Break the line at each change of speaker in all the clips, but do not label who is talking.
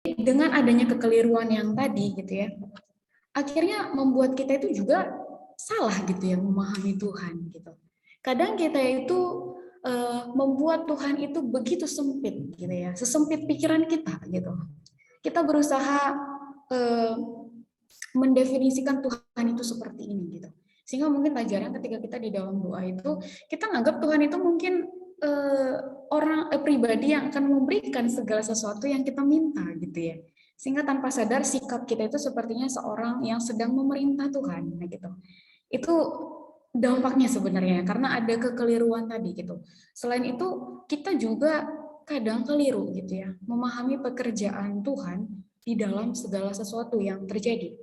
dengan adanya kekeliruan yang tadi gitu ya, akhirnya membuat kita itu juga salah gitu ya memahami Tuhan gitu. Kadang kita itu membuat Tuhan itu begitu sempit gitu ya, sesempit pikiran kita gitu. Kita berusaha eh, mendefinisikan Tuhan itu seperti ini gitu. Sehingga mungkin jarang ketika kita di dalam doa itu kita nganggap Tuhan itu mungkin pribadi yang akan memberikan segala sesuatu yang kita minta gitu ya. Sehingga tanpa sadar sikap kita itu sepertinya seorang yang sedang memerintah Tuhan nah gitu. Itu dampaknya sebenarnya karena ada kekeliruan tadi gitu. Selain itu kita juga kadang keliru gitu ya memahami pekerjaan Tuhan di dalam segala sesuatu yang terjadi.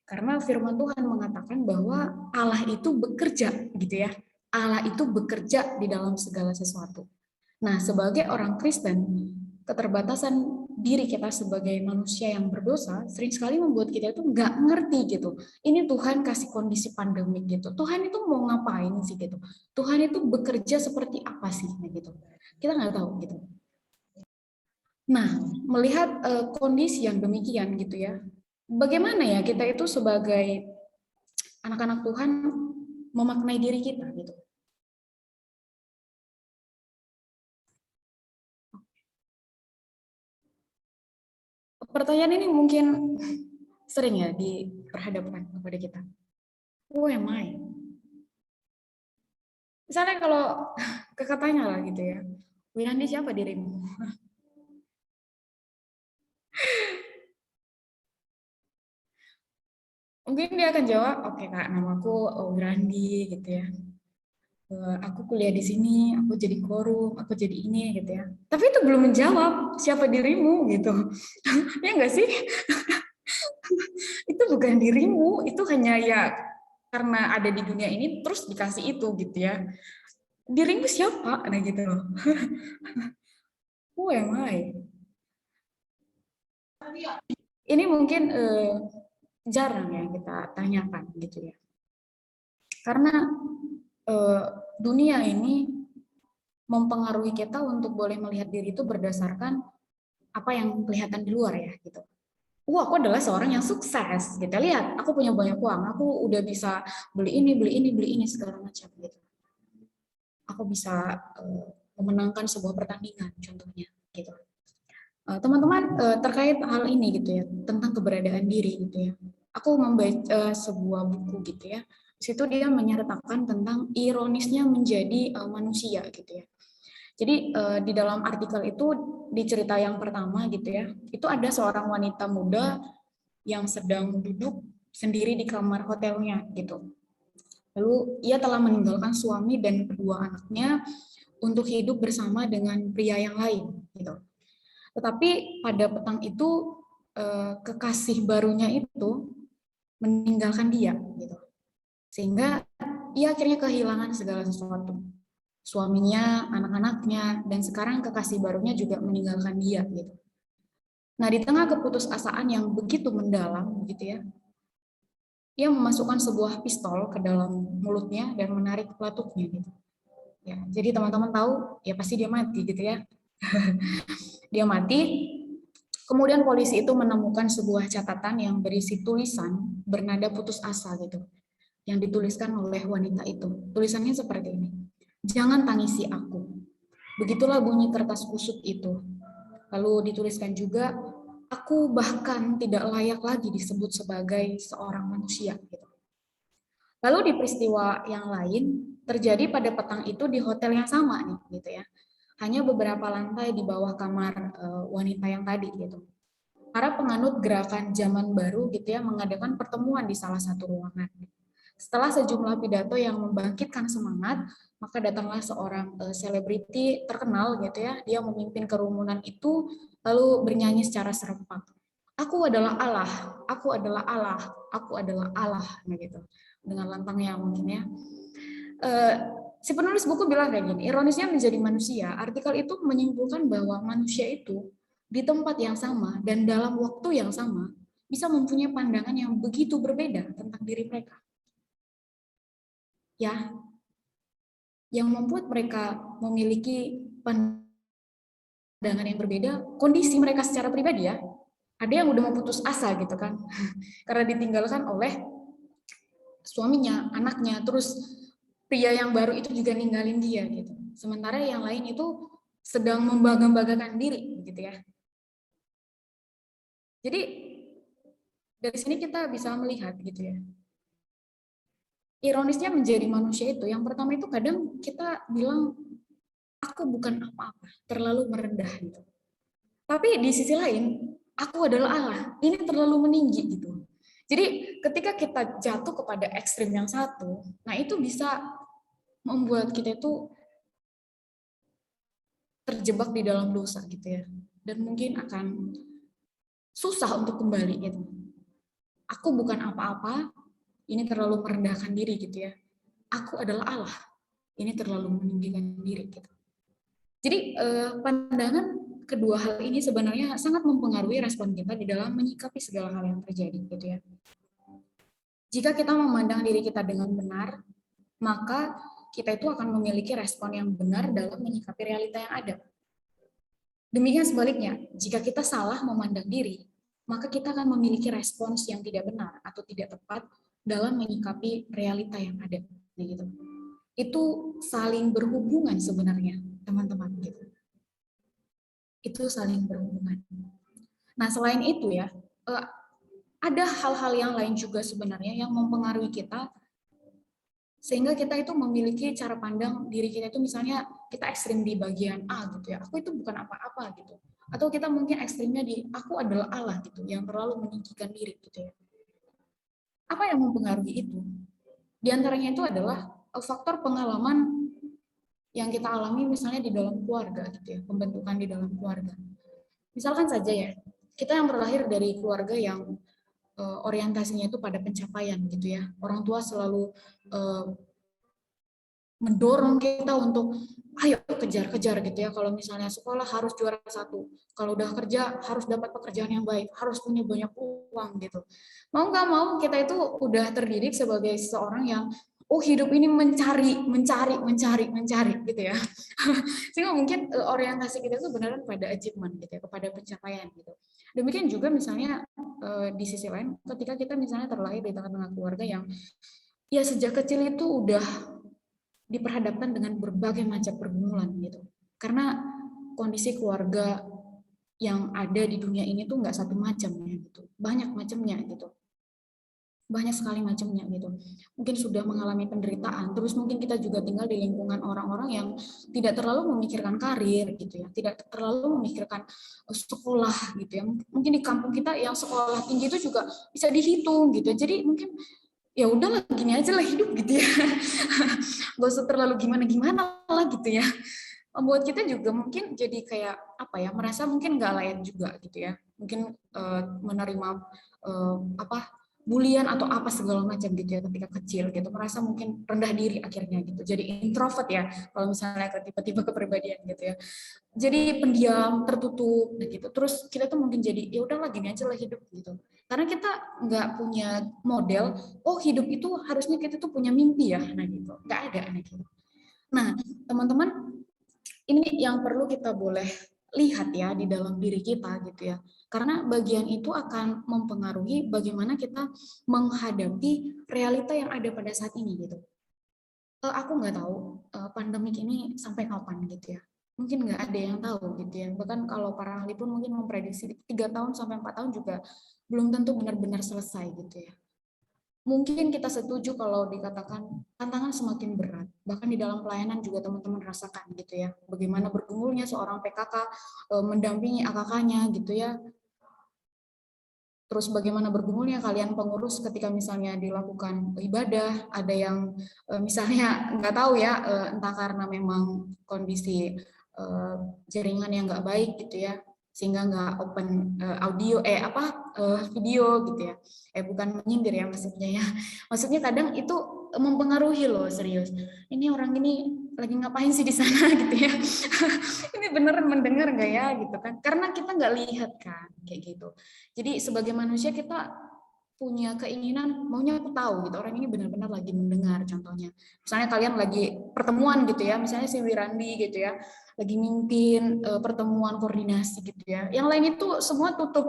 Karena firman Tuhan mengatakan bahwa Allah itu bekerja gitu ya. Allah itu bekerja di dalam segala sesuatu. Nah, sebagai orang Kristen, keterbatasan diri kita sebagai manusia yang berdosa sering sekali membuat kita itu nggak ngerti gitu. Ini Tuhan kasih kondisi pandemik gitu. Tuhan itu mau ngapain sih gitu. Tuhan itu bekerja seperti apa sih gitu. Kita nggak tahu gitu. Nah, melihat kondisi yang demikian gitu ya, bagaimana ya kita itu sebagai anak-anak Tuhan memaknai diri kita gitu. Pertanyaan ini mungkin sering ya diperhadapkan kepada kita. Who am I? Misalnya kalau kakak tanya lah gitu ya, Winandi siapa dirimu? Mungkin dia akan jawab, oke kak, namaku Winandi gitu ya. Aku kuliah di sini, aku jadi korum, aku jadi ini gitu ya. Tapi itu belum menjawab siapa dirimu gitu. Ya enggak sih? Itu bukan dirimu, itu hanya ya karena ada di dunia ini terus dikasih itu gitu ya. Dirimu siapa? Nah gitu loh. Who am I? Ini mungkin jarang ya kita tanyakan gitu ya. Karena eh, dunia ini mempengaruhi kita untuk boleh melihat diri itu berdasarkan apa yang kelihatan di luar ya gitu. Aku adalah seorang yang sukses gitu. Lihat, aku punya banyak uang, aku udah bisa beli ini segala macam gitu. Aku bisa memenangkan sebuah pertandingan contohnya gitu. Teman-teman terkait hal ini gitu ya tentang keberadaan diri gitu ya. Aku membaca sebuah buku gitu ya. Di situ dia menyertakan tentang ironisnya menjadi manusia gitu ya. Jadi di dalam artikel itu di cerita yang pertama gitu ya, itu ada seorang wanita muda yang sedang duduk sendiri di kamar hotelnya gitu. Lalu ia telah meninggalkan suami dan kedua anaknya untuk hidup bersama dengan pria yang lain gitu. Tetapi pada petang itu kekasih barunya itu meninggalkan dia gitu. Sehingga ia akhirnya kehilangan segala sesuatu. Suaminya, anak-anaknya, dan sekarang kekasih barunya juga meninggalkan dia gitu. Nah, di tengah keputusasaan yang begitu mendalam gitu ya, ia memasukkan sebuah pistol ke dalam mulutnya dan menarik pelatuknya gitu. Ya, jadi teman-teman tahu ya pasti dia mati gitu ya. Dia mati. Kemudian polisi itu menemukan sebuah catatan yang berisi tulisan bernada putus asa gitu, yang dituliskan oleh wanita itu. Tulisannya seperti ini. Jangan tangisi aku. Begitulah bunyi kertas kusut itu. Lalu dituliskan juga, aku bahkan tidak layak lagi disebut sebagai seorang manusia. Gitu. Lalu di peristiwa yang lain terjadi pada petang itu di hotel yang sama nih, gitu ya. Hanya beberapa lantai di bawah kamar wanita yang tadi gitu. Para penganut gerakan zaman baru gitu ya mengadakan pertemuan di salah satu ruangan. Setelah sejumlah pidato yang membangkitkan semangat, maka datanglah seorang selebriti terkenal gitu ya. Dia memimpin kerumunan itu lalu bernyanyi secara serempak. Aku adalah Allah, aku adalah Allah, aku adalah Allah, nah gitu. Dengan lantangnya mungkin ya. Si penulis buku bilang kayak gini, ironisnya menjadi manusia, artikel itu menyimpulkan bahwa manusia itu di tempat yang sama dan dalam waktu yang sama bisa mempunyai pandangan yang begitu berbeda tentang diri mereka. Ya, yang membuat mereka memiliki pandangan yang berbeda, kondisi mereka secara pribadi ya. Ada yang udah mau putus asa gitu kan, karena ditinggalkan oleh suaminya, anaknya, terus pria yang baru itu juga ninggalin dia gitu. Sementara yang lain itu sedang membangga-banggakan diri gitu ya. Jadi dari sini kita bisa melihat gitu ya. Ironisnya menjadi manusia itu yang pertama itu kadang kita bilang aku bukan apa-apa, terlalu merendah gitu. Tapi di sisi lain, aku adalah Allah. Ini terlalu meninggi gitu. Jadi ketika kita jatuh kepada ekstrim yang satu, nah itu bisa membuat kita itu terjebak di dalam dosa gitu ya. Dan mungkin akan susah untuk kembali gitu. Aku bukan apa-apa, ini terlalu merendahkan diri gitu ya. Aku adalah Allah, ini terlalu meninggikan diri gitu. Jadi pandangan kedua hal ini sebenarnya sangat mempengaruhi respon kita di dalam menyikapi segala hal yang terjadi gitu ya. Jika kita memandang diri kita dengan benar, maka kita itu akan memiliki respon yang benar dalam menyikapi realita yang ada. Demikian sebaliknya, jika kita salah memandang diri, maka kita akan memiliki respons yang tidak benar atau tidak tepat dalam menyikapi realita yang ada. Gitu. Itu saling berhubungan sebenarnya, teman-teman. Gitu. Itu saling berhubungan. Nah, selain itu ya, ada hal-hal yang lain juga sebenarnya yang mempengaruhi kita sehingga kita itu memiliki cara pandang diri kita itu misalnya kita ekstrim di bagian A gitu ya, aku itu bukan apa-apa gitu, atau kita mungkin ekstrimnya di aku adalah Allah gitu yang terlalu meninggikan diri gitu ya. Apa yang mempengaruhi itu? Di antaranya itu adalah faktor pengalaman yang kita alami misalnya di dalam keluarga gitu ya, pembentukan di dalam keluarga. Misalkan saja ya, kita yang terlahir dari keluarga yang orientasinya itu pada pencapaian gitu ya. Orang tua selalu mendorong kita untuk ayo kejar-kejar gitu ya. Kalau misalnya sekolah harus juara 1, kalau udah kerja harus dapat pekerjaan yang baik, harus punya banyak uang gitu. Mau nggak mau kita itu udah terdidik sebagai seseorang yang hidup ini mencari gitu ya. Sehingga mungkin orientasi kita itu beneran pada achievement gitu ya, kepada pencapaian gitu. Demikian juga misalnya di sisi lain ketika kita misalnya terlahir di tengah-tengah keluarga yang ya sejak kecil itu udah diperhadapkan dengan berbagai macam pergumulan gitu. Karena kondisi keluarga yang ada di dunia ini tuh nggak satu macam ya gitu. Banyak macamnya gitu. Banyak sekali macamnya gitu. Mungkin sudah mengalami penderitaan, terus mungkin kita juga tinggal di lingkungan orang-orang yang tidak terlalu memikirkan karir gitu ya, tidak terlalu memikirkan sekolah gitu ya. Mungkin di kampung kita yang sekolah tinggi itu juga bisa dihitung gitu. Jadi mungkin ya udahlah gini aja lah hidup gitu ya. Gak usah terlalu gimana-gimana lah gitu ya. Membuat kita juga mungkin jadi kayak apa ya, merasa mungkin nggak layak juga gitu ya. Mungkin menerima apa bulian atau apa segala macam gitu ya ketika kecil gitu, merasa mungkin rendah diri akhirnya gitu, jadi introvert ya kalau misalnya tiba-tiba kepribadian gitu ya, jadi pendiam tertutup gitu, terus kita tuh mungkin jadi ya udahlah gini aja lah hidup gitu, karena kita nggak punya model hidup itu harusnya kita tuh punya mimpi ya, nah gitu nggak ada gitu. Nah teman-teman, ini yang perlu kita boleh lihat ya di dalam diri kita gitu ya. Karena bagian itu akan mempengaruhi bagaimana kita menghadapi realita yang ada pada saat ini gitu. Aku nggak tahu pandemik ini sampai kapan gitu ya. Mungkin nggak ada yang tahu gitu ya. Bahkan kalau para ahli pun mungkin memprediksi 3 tahun sampai 4 tahun juga belum tentu benar-benar selesai gitu ya. Mungkin kita setuju kalau dikatakan tantangan semakin berat. Bahkan di dalam pelayanan juga teman-teman rasakan gitu ya. Bagaimana bergumulnya seorang PKK mendampingi AKK-nya gitu ya. Terus bagaimana bergumulnya kalian pengurus ketika misalnya dilakukan ibadah, ada yang misalnya nggak tahu ya, entah karena memang kondisi jaringan yang nggak baik gitu ya, sehingga nggak open audio video gitu ya, bukan menyindir ya maksudnya ya, maksudnya kadang itu mempengaruhi loh serius, ini orang ini lagi ngapain sih di sana gitu ya, ini beneran mendengar nggak ya gitu kan, karena kita nggak lihat kan kayak gitu. Jadi sebagai manusia kita punya keinginan maunya aku tahu gitu orang ini benar-benar lagi mendengar, contohnya misalnya kalian lagi pertemuan gitu ya, misalnya si Wirandi gitu ya, lagi mimpin pertemuan koordinasi gitu ya. Yang lain itu semua tutup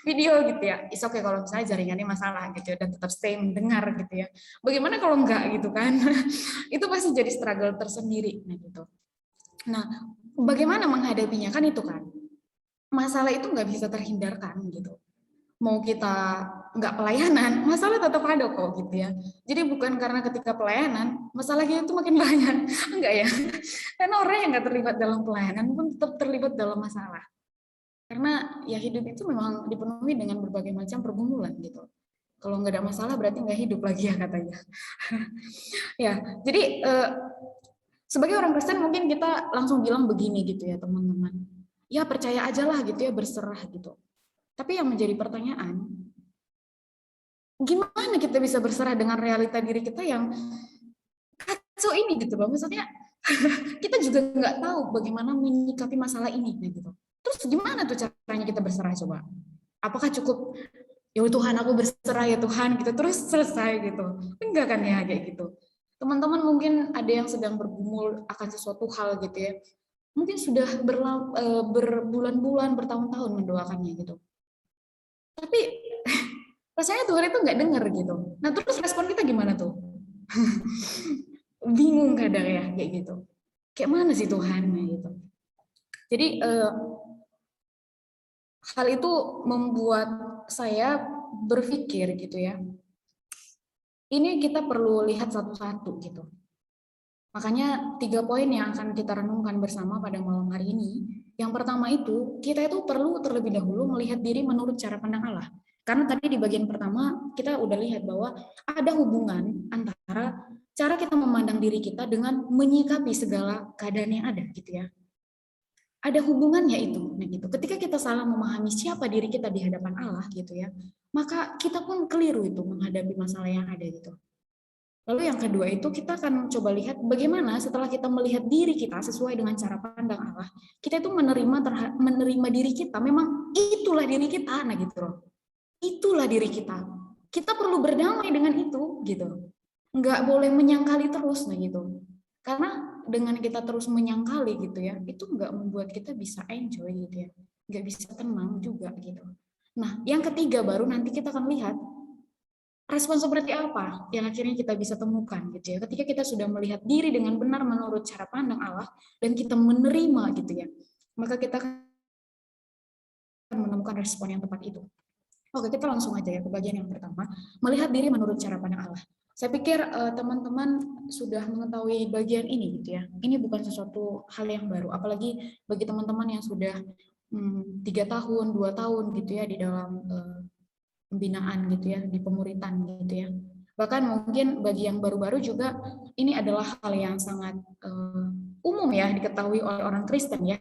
video gitu ya. It's okay kalau misalnya jaringannya masalah gitu ya dan tetap stay mendengar gitu ya. Bagaimana kalau enggak gitu kan? Itu pasti jadi struggle tersendiri nah gitu. Nah, bagaimana menghadapinya kan itu kan? Masalah itu nggak bisa terhindarkan gitu. Mau kita nggak pelayanan, masalah tetap ada kok gitu ya. Jadi bukan karena ketika pelayanan, masalahnya itu makin banyak. Enggak ya. Karena orang yang nggak terlibat dalam pelayanan pun tetap terlibat dalam masalah. Karena ya hidup itu memang dipenuhi dengan berbagai macam pergumulan gitu. Kalau nggak ada masalah berarti nggak hidup lagi ya katanya. Ya, jadi sebagai orang Kristen mungkin kita langsung bilang begini gitu ya teman-teman. Ya percaya aja lah gitu ya, berserah gitu. Tapi yang menjadi pertanyaan, gimana kita bisa berserah dengan realita diri kita yang kacau ini gitu loh. Maksudnya kita juga nggak tahu bagaimana menyikapi masalah ini gitu. Terus gimana tuh caranya kita berserah coba? Apakah cukup ya Tuhan aku berserah ya Tuhan gitu terus selesai gitu? Enggak kan ya kayak gitu. Teman-teman mungkin ada yang sedang bergumul akan sesuatu hal gitu ya. Mungkin sudah berbulan-bulan, bertahun-tahun mendoakannya gitu. Tapi rasanya Tuhan itu nggak dengar gitu. Nah terus respon kita gimana tuh? Bingung kadang ya kayak gitu. Kayak mana sih Tuhan gitu. Jadi hal itu membuat saya berpikir gitu ya. Ini kita perlu lihat satu-satu gitu. Makanya 3 poin yang akan kita renungkan bersama pada malam hari ini. Yang pertama itu, kita itu perlu terlebih dahulu melihat diri menurut cara pandang Allah. Karena tadi di bagian pertama kita udah lihat bahwa ada hubungan antara cara kita memandang diri kita dengan menyikapi segala keadaan yang ada gitu ya. Ada hubungannya itu. Nah gitu. Ketika kita salah memahami siapa diri kita di hadapan Allah gitu ya, maka kita pun keliru itu menghadapi masalah yang ada gitu. Lalu yang kedua itu kita akan coba lihat bagaimana setelah kita melihat diri kita sesuai dengan cara pandang Allah, kita itu menerima diri kita. Memang itulah diri kita, nah gitu loh. Itulah diri kita. Kita perlu berdamai dengan itu, gitu. Nggak boleh menyangkali terus, nah gitu. Karena dengan kita terus menyangkali gitu ya, itu nggak membuat kita bisa enjoy gitu ya, nggak bisa tenang juga gitu. Nah, yang ketiga baru nanti kita akan lihat respon seperti apa yang akhirnya kita bisa temukan gitu ya. Ketika kita sudah melihat diri dengan benar menurut cara pandang Allah dan kita menerima gitu ya, maka kita akan menemukan respon yang tepat itu. Oke, kita langsung aja ya ke bagian yang pertama, melihat diri menurut cara pandang Allah. Saya pikir teman-teman sudah mengetahui bagian ini gitu ya. Ini bukan sesuatu hal yang baru, apalagi bagi teman-teman yang sudah 3 tahun, 2 tahun gitu ya di dalam pembinaan gitu ya, di pemuritan gitu ya. Bahkan mungkin bagi yang baru-baru juga ini adalah hal yang sangat umum ya diketahui oleh orang Kristen ya,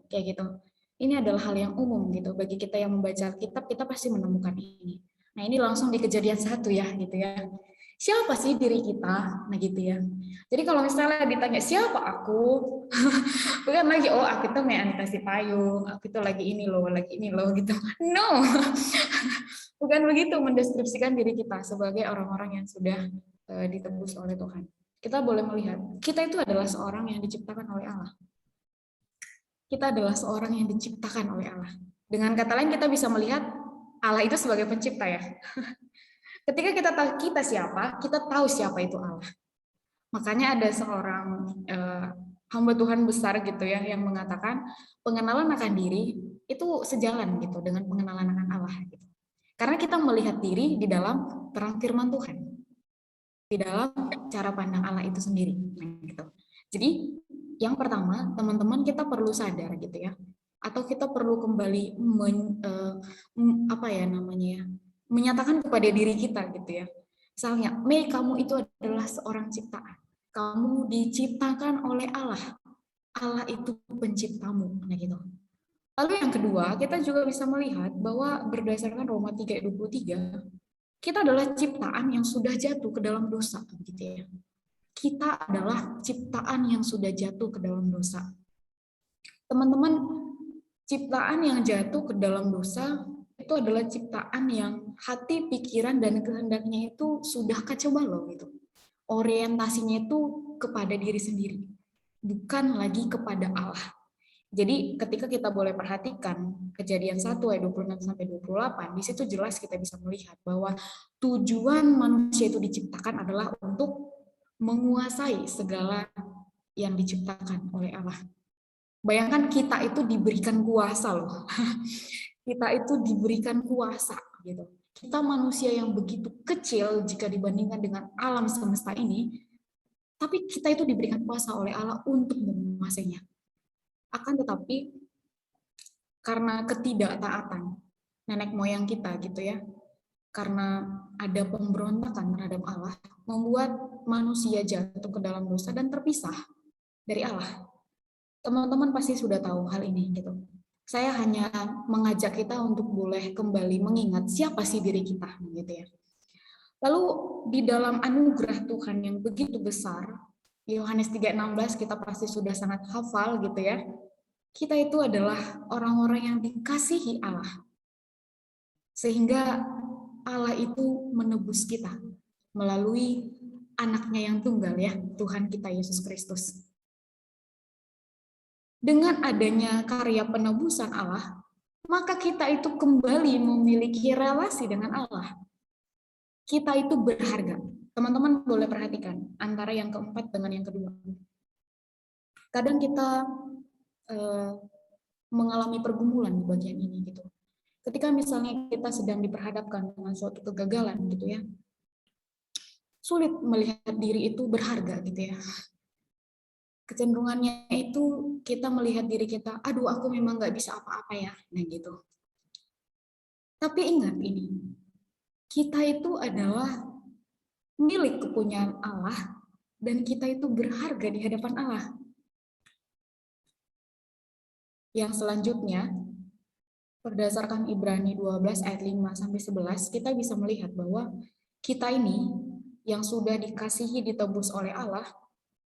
kayak gitu. Ini adalah hal yang umum gitu bagi kita yang membaca kitab, kita pasti menemukan ini. Nah ini langsung di Kejadian 1 ya gitu ya. Siapa sih diri kita? Nah gitu ya. Jadi kalau misalnya ditanya siapa aku, bukan lagi oh aku tuh Mei Anita Payung, aku tuh lagi ini loh gitu. No, bukan begitu mendeskripsikan diri kita sebagai orang-orang yang sudah ditebus oleh Tuhan. Kita boleh melihat kita itu adalah seorang yang diciptakan oleh Allah. Kita adalah seorang yang diciptakan oleh Allah. Dengan kata lain kita bisa melihat Allah itu sebagai pencipta ya. Ketika kita tahu kita siapa, kita tahu siapa itu Allah. Makanya ada seorang hamba Tuhan besar gitu ya yang mengatakan pengenalan akan diri itu sejalan gitu dengan pengenalan akan Allah gitu. Karena kita melihat diri di dalam terang firman Tuhan, di dalam cara pandang Allah itu sendiri gitu. Jadi yang pertama, teman-teman kita perlu sadar gitu ya, atau kita perlu kembali menyatakan kepada diri kita gitu ya. Misalnya, Mei kamu itu adalah seorang ciptaan. Kamu diciptakan oleh Allah. Allah itu penciptamu, nah gitu. Lalu yang kedua, kita juga bisa melihat bahwa berdasarkan Roma 3:23, kita adalah ciptaan yang sudah jatuh ke dalam dosa, gitu ya. Kita adalah ciptaan yang sudah jatuh ke dalam dosa. Teman-teman, ciptaan yang jatuh ke dalam dosa itu adalah ciptaan yang hati, pikiran, dan kehendaknya itu sudah kacau balau gitu. Orientasinya itu kepada diri sendiri. bukan lagi kepada Allah. Jadi ketika kita boleh perhatikan Kejadian 1 ayat 26 sampai 28, di situ jelas kita bisa melihat bahwa tujuan manusia itu diciptakan adalah untuk menguasai segala yang diciptakan oleh Allah. Bayangkan kita itu diberikan kuasa loh. Kita itu diberikan kuasa gitu. Kita manusia yang begitu kecil jika dibandingkan dengan alam semesta ini, tapi kita itu diberikan kuasa oleh Allah untuk menguasainya. Akan tetapi karena ketidaktaatan nenek moyang kita gitu ya, karena ada pemberontakan terhadap Allah, membuat manusia jatuh ke dalam dosa dan terpisah dari Allah. Teman-teman pasti sudah tahu hal ini gitu. Saya hanya mengajak kita untuk boleh kembali mengingat siapa sih diri kita gitu ya. Lalu di dalam anugerah Tuhan yang begitu besar, Yohanes 3:16 kita pasti sudah sangat hafal gitu ya. Kita itu adalah orang-orang yang dikasihi Allah. Sehingga Allah itu menebus kita melalui anaknya yang tunggal ya, Tuhan kita Yesus Kristus. Dengan adanya karya penebusan Allah, maka kita itu kembali memiliki relasi dengan Allah. Kita itu berharga. Teman-teman boleh perhatikan antara yang keempat dengan yang kedua. Kadang kita mengalami pergumulan di bagian ini gitu. Ketika misalnya kita sedang diperhadapkan dengan suatu kegagalan gitu ya, sulit melihat diri itu berharga gitu ya. Kecenderungannya itu kita melihat diri kita, aduh aku memang nggak bisa apa-apa ya, nah gitu. Tapi ingat ini, kita itu adalah milik kepunyaan Allah dan kita itu berharga di hadapan Allah. Yang selanjutnya, berdasarkan Ibrani 12 ayat 5 sampai 11, kita bisa melihat bahwa kita ini yang sudah dikasihi ditebus oleh Allah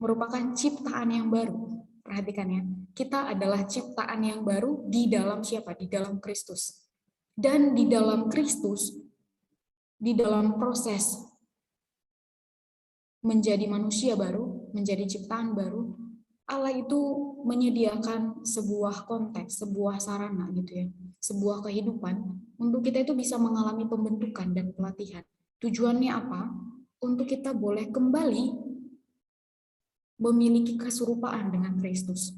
merupakan ciptaan yang baru. Perhatikan ya, kita adalah ciptaan yang baru di dalam siapa? Di dalam Kristus. Dan di dalam Kristus, di dalam proses menjadi manusia baru, menjadi ciptaan baru, Allah itu menyediakan sebuah konteks, sebuah sarana gitu ya, sebuah kehidupan untuk kita itu bisa mengalami pembentukan dan pelatihan. Tujuannya apa? Untuk kita boleh kembali memiliki keserupaan dengan Kristus.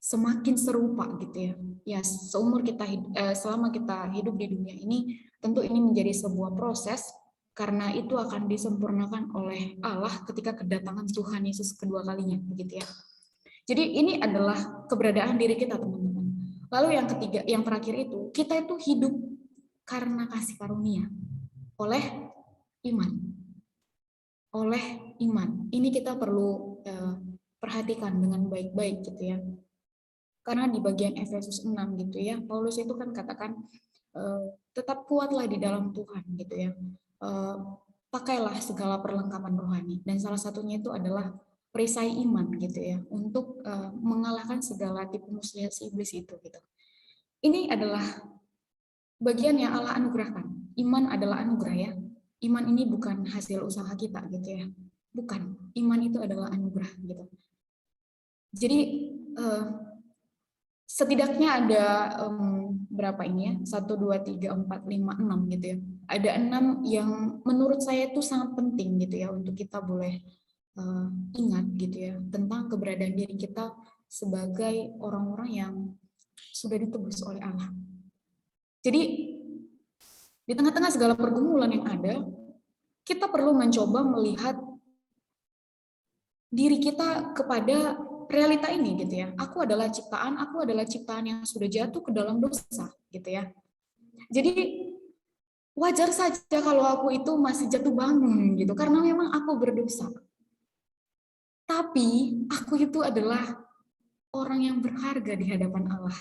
Semakin serupa gitu ya. Ya, seumur kita selama kita hidup di dunia ini, tentu ini menjadi sebuah proses karena itu akan disempurnakan oleh Allah ketika kedatangan Tuhan Yesus kedua kalinya begitu ya. Jadi ini adalah keberadaan diri kita, teman-teman. Lalu yang ketiga, yang terakhir itu, kita itu hidup karena kasih karunia oleh iman. Oleh iman. Ini kita perlu perhatikan dengan baik-baik gitu ya. Karena di bagian Efesus 6 gitu ya, Paulus itu kan katakan tetap kuatlah di dalam Tuhan gitu ya. Pakailah segala perlengkapan rohani dan salah satunya itu adalah perisai iman gitu ya untuk mengalahkan segala tipu muslihat si iblis itu gitu. Ini adalah bagian yang Allah anugerahkan. Iman adalah anugerah ya. Iman ini bukan hasil usaha kita gitu ya. Bukan. Iman itu adalah anugerah gitu. Jadi setidaknya ada berapa ini ya? 1, 2, 3, 4, 5, 6 gitu ya. Ada 6 yang menurut saya itu sangat penting gitu ya untuk kita boleh ingat gitu ya tentang keberadaan diri kita sebagai orang-orang yang sudah ditebus oleh Allah. Jadi di tengah-tengah segala pergumulan yang ada, kita perlu mencoba melihat diri kita kepada realita ini gitu ya. Aku adalah ciptaan yang sudah jatuh ke dalam dosa gitu ya. Jadi wajar saja kalau aku itu masih jatuh bangun gitu karena memang aku berdosa. Tapi aku itu adalah orang yang berharga di hadapan Allah.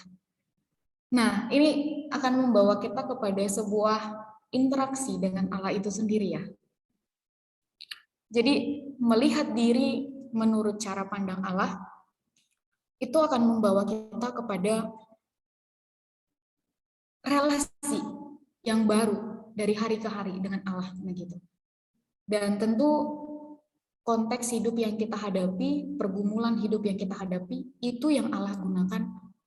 Nah, ini akan membawa kita kepada sebuah interaksi dengan Allah itu sendiri ya. Jadi melihat diri menurut cara pandang Allah itu akan membawa kita kepada relasi yang baru dari hari ke hari dengan Allah begitu. Dan tentu konteks hidup yang kita hadapi, pergumulan hidup yang kita hadapi, itu yang Allah gunakan,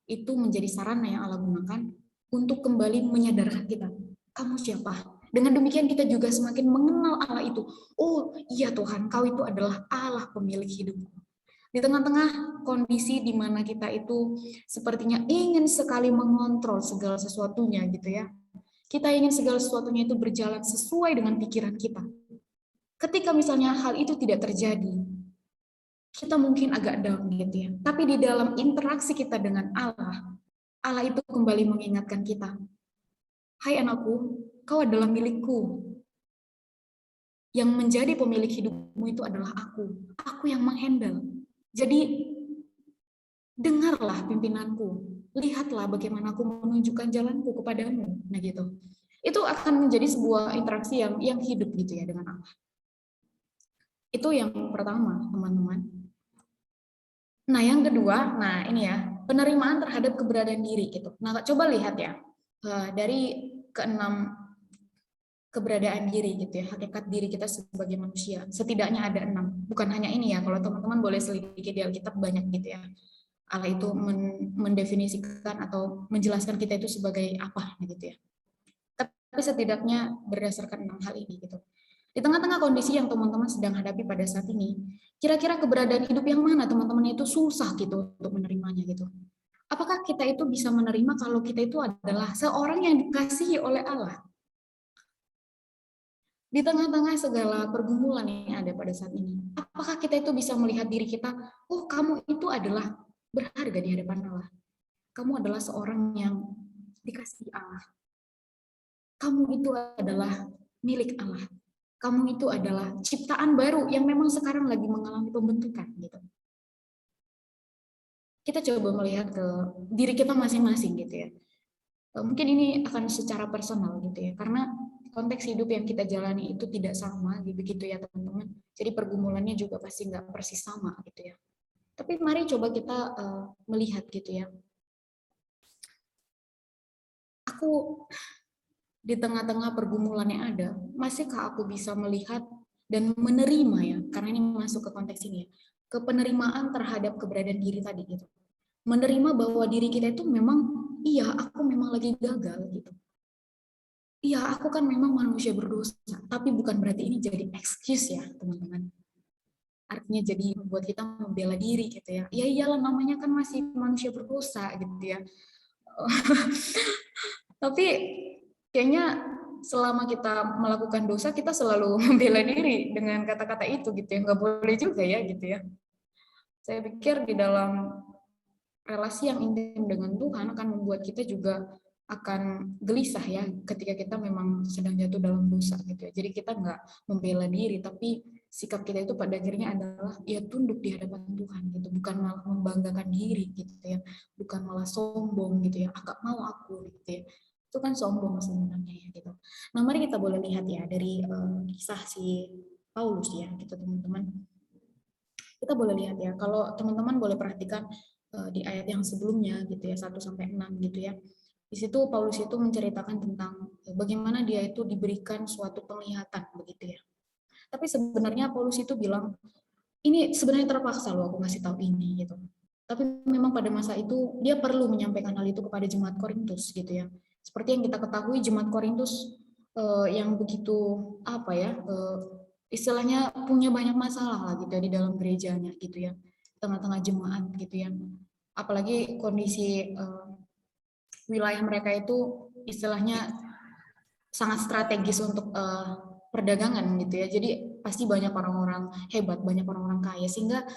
itu menjadi sarana yang Allah gunakan untuk kembali menyadarkan kita, kamu siapa? Dengan demikian kita juga semakin mengenal Allah itu. Oh iya Tuhan, Kau itu adalah Allah pemilik hidupku. Di tengah-tengah kondisi di mana kita itu sepertinya ingin sekali mengontrol segala sesuatunya gitu ya. Kita ingin segala sesuatunya itu berjalan sesuai dengan pikiran kita. Ketika misalnya hal itu tidak terjadi, kita mungkin agak down gitu ya. Tapi di dalam interaksi kita dengan Allah, Allah itu kembali mengingatkan kita, hai anakku, kau adalah milikku. Yang menjadi pemilik hidupmu itu adalah aku yang menghandle. Jadi dengarlah pimpinanku, lihatlah bagaimana aku menunjukkan jalanku kepadamu. Nah gitu. Itu akan menjadi sebuah interaksi yang hidup gitu ya dengan Allah. Itu yang pertama, teman-teman. Nah, yang kedua, nah ini ya, penerimaan terhadap keberadaan diri gitu. Nah, coba lihat ya, dari keenam keberadaan diri gitu ya, hakikat diri kita sebagai manusia. Setidaknya ada 6. Bukan hanya ini ya, kalau teman-teman boleh selidiki di Alkitab banyak gitu ya. Allah itu mendefinisikan atau menjelaskan kita itu sebagai apa gitu ya. Tapi setidaknya berdasarkan 6 hal ini gitu. Di tengah-tengah kondisi yang teman-teman sedang hadapi pada saat ini, kira-kira keberadaan hidup yang mana teman-teman itu susah gitu untuk menerimanya gitu. Apakah kita itu bisa menerima kalau kita itu adalah seorang yang dikasihi oleh Allah? Di tengah-tengah segala pergumulan yang ada pada saat ini, apakah kita itu bisa melihat diri kita, oh kamu itu adalah berharga di hadapan Allah. Kamu adalah seorang yang dikasihi Allah. Kamu itu adalah milik Allah. Kamu itu adalah ciptaan baru yang memang sekarang lagi mengalami pembentukan gitu. Kita coba melihat ke diri kita masing-masing gitu ya. Mungkin ini akan secara personal gitu ya, karena konteks hidup yang kita jalani itu tidak sama begitu ya teman-teman. Jadi pergumulannya juga pasti nggak persis sama gitu ya. Tapi mari coba kita melihat gitu ya. Aku di tengah-tengah pergumulan yang ada, masihkah aku bisa melihat dan menerima ya, karena ini masuk ke konteks ini ya, ke penerimaan terhadap keberadaan diri tadi gitu. Menerima bahwa diri kita itu memang, iya aku memang lagi gagal gitu. Iya aku kan memang manusia berdosa, tapi bukan berarti ini jadi excuse ya teman-teman. Artinya jadi membuat kita membela diri gitu ya. Ya iyalah namanya kan masih manusia berdosa gitu ya. Tapi kayaknya selama kita melakukan dosa kita selalu membela diri dengan kata-kata itu gitu ya, nggak boleh juga ya gitu ya. Saya pikir di dalam relasi yang intim dengan Tuhan akan membuat kita juga akan gelisah ya ketika kita memang sedang jatuh dalam dosa gitu ya. Jadi kita nggak membela diri, tapi sikap kita itu pada akhirnya adalah ya tunduk di hadapan Tuhan gitu, bukan malah membanggakan diri gitu ya, bukan malah sombong gitu ya, agak mau aku gitu ya. Itu kan sombong sebenarnya ya gitu. Nah mari kita boleh lihat ya dari kisah si Paulus ya gitu teman-teman. Kita boleh lihat ya, kalau teman-teman boleh perhatikan di ayat yang sebelumnya gitu ya 1-6 gitu ya. Di situ Paulus itu menceritakan tentang bagaimana dia itu diberikan suatu penglihatan begitu ya. Tapi sebenarnya Paulus itu bilang ini sebenarnya terpaksa loh aku ngasih tahu ini gitu. Tapi memang pada masa itu dia perlu menyampaikan hal itu kepada jemaat Korintus gitu ya. Seperti yang kita ketahui jemaat Korintus yang begitu apa ya istilahnya punya banyak masalah lah gitu ya di dalam gerejanya gitu ya, tengah-tengah jemaat gitu ya. Apalagi kondisi wilayah mereka itu istilahnya sangat strategis untuk perdagangan gitu ya. Jadi pasti banyak orang-orang hebat, banyak orang-orang kaya sehingga